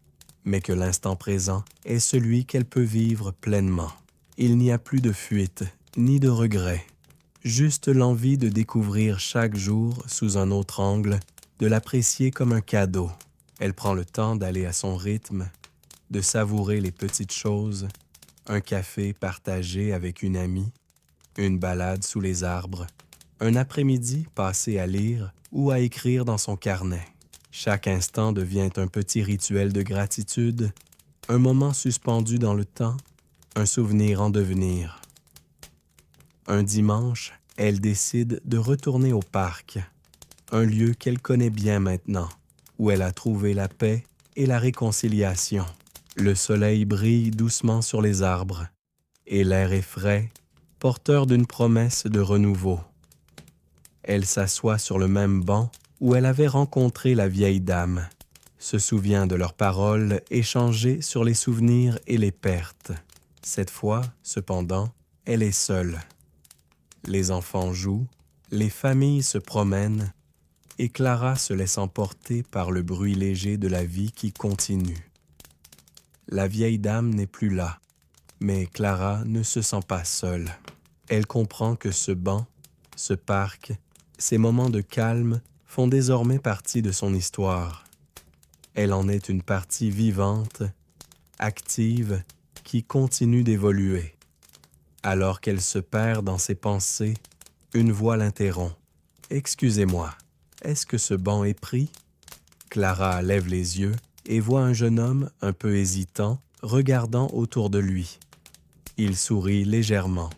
mais que l'instant présent est celui qu'elle peut vivre pleinement. Il n'y a plus de fuite, ni de regret, juste l'envie de découvrir chaque jour sous un autre angle, de l'apprécier comme un cadeau. Elle prend le temps d'aller à son rythme, de savourer les petites choses, un café partagé avec une amie, une balade sous les arbres, un après-midi passé à lire ou à écrire dans son carnet. Chaque instant devient un petit rituel de gratitude, un moment suspendu dans le temps, un souvenir en devenir. Un dimanche, elle décide de retourner au parc, un lieu qu'elle connaît bien maintenant, où elle a trouvé la paix et la réconciliation. Le soleil brille doucement sur les arbres, et l'air est frais, porteur d'une promesse de renouveau. Elle s'assoit sur le même banc où elle avait rencontré la vieille dame, se souvient de leurs paroles échangées sur les souvenirs et les pertes. Cette fois, cependant, elle est seule. Les enfants jouent, les familles se promènent, et Clara se laisse emporter par le bruit léger de la vie qui continue. La vieille dame n'est plus là, mais Clara ne se sent pas seule. Elle comprend que ce banc, ce parc, ces moments de calme font désormais partie de son histoire. Elle en est une partie vivante, active, qui continue d'évoluer. Alors qu'elle se perd dans ses pensées, une voix l'interrompt. « Excusez-moi, est-ce que ce banc est pris? » Clara lève les yeux et voit un jeune homme un peu hésitant, regardant autour de lui. Il sourit légèrement,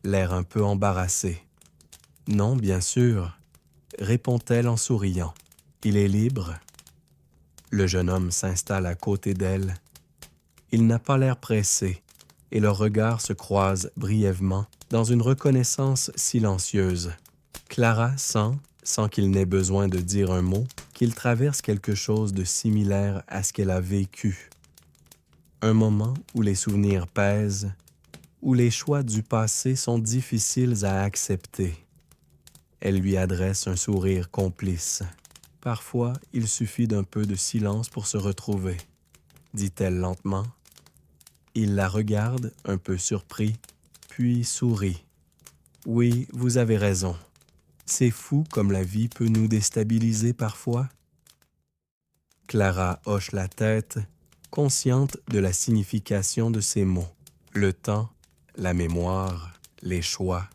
l'air un peu embarrassé. « Non, bien sûr, » répond-elle en souriant. « Il est libre. » Le jeune homme s'installe à côté d'elle. Il n'a pas l'air pressé, et leurs regards se croisent brièvement dans une reconnaissance silencieuse. Clara sent, sans qu'il n'ait besoin de dire un mot, qu'il traverse quelque chose de similaire à ce qu'elle a vécu. Un moment où les souvenirs pèsent, où les choix du passé sont difficiles à accepter. Elle lui adresse un sourire complice. Parfois, il suffit d'un peu de silence pour se retrouver, dit-elle lentement. Il la regarde, un peu surpris, puis sourit. Oui, vous avez raison. C'est fou comme la vie peut nous déstabiliser parfois. Clara hoche la tête, consciente de la signification de ces mots. Le temps, la mémoire, les choix,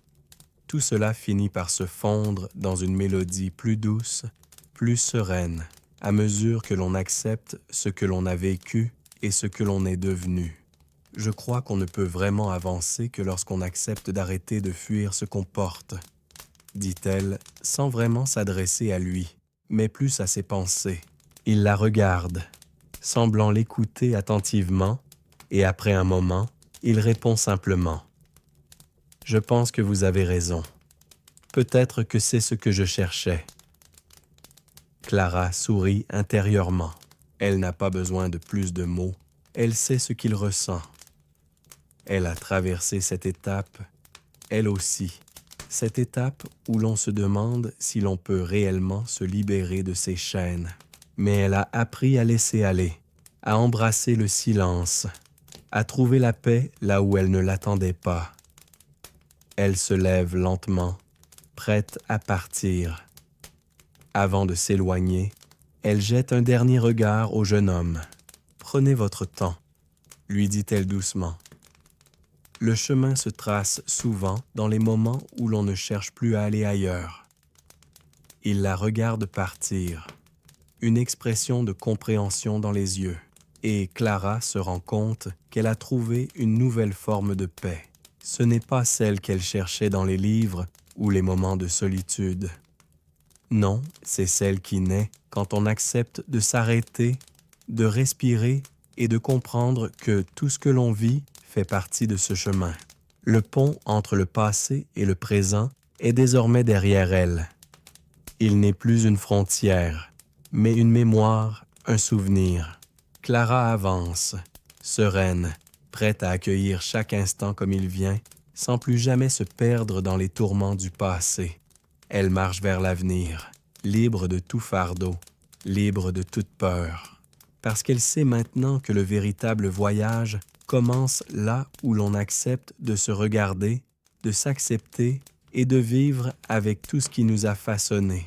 tout cela finit par se fondre dans une mélodie plus douce, plus sereine, à mesure que l'on accepte ce que l'on a vécu et ce que l'on est devenu. Je crois qu'on ne peut vraiment avancer que lorsqu'on accepte d'arrêter de fuir ce qu'on porte, dit-elle, sans vraiment s'adresser à lui, mais plus à ses pensées. Il la regarde, semblant l'écouter attentivement, et après un moment, il répond simplement. « Je pense que vous avez raison. Peut-être que c'est ce que je cherchais. » Clara sourit intérieurement. Elle n'a pas besoin de plus de mots. Elle sait ce qu'il ressent. Elle a traversé cette étape, elle aussi. Cette étape où l'on se demande si l'on peut réellement se libérer de ses chaînes. Mais elle a appris à laisser aller, à embrasser le silence, à trouver la paix là où elle ne l'attendait pas. Elle se lève lentement, prête à partir. Avant de s'éloigner, elle jette un dernier regard au jeune homme. « Prenez votre temps, » lui dit-elle doucement. Le chemin se trace souvent dans les moments où l'on ne cherche plus à aller ailleurs. Il la regarde partir, une expression de compréhension dans les yeux, et Clara se rend compte qu'elle a trouvé une nouvelle forme de paix. Ce n'est pas celle qu'elle cherchait dans les livres ou les moments de solitude. Non, c'est celle qui naît quand on accepte de s'arrêter, de respirer et de comprendre que tout ce que l'on vit fait partie de ce chemin. Le pont entre le passé et le présent est désormais derrière elle. Il n'est plus une frontière, mais une mémoire, un souvenir. Clara avance, sereine, prête à accueillir chaque instant comme il vient, sans plus jamais se perdre dans les tourments du passé. Elle marche vers l'avenir, libre de tout fardeau, libre de toute peur. Parce qu'elle sait maintenant que le véritable voyage commence là où l'on accepte de se regarder, de s'accepter et de vivre avec tout ce qui nous a façonnés.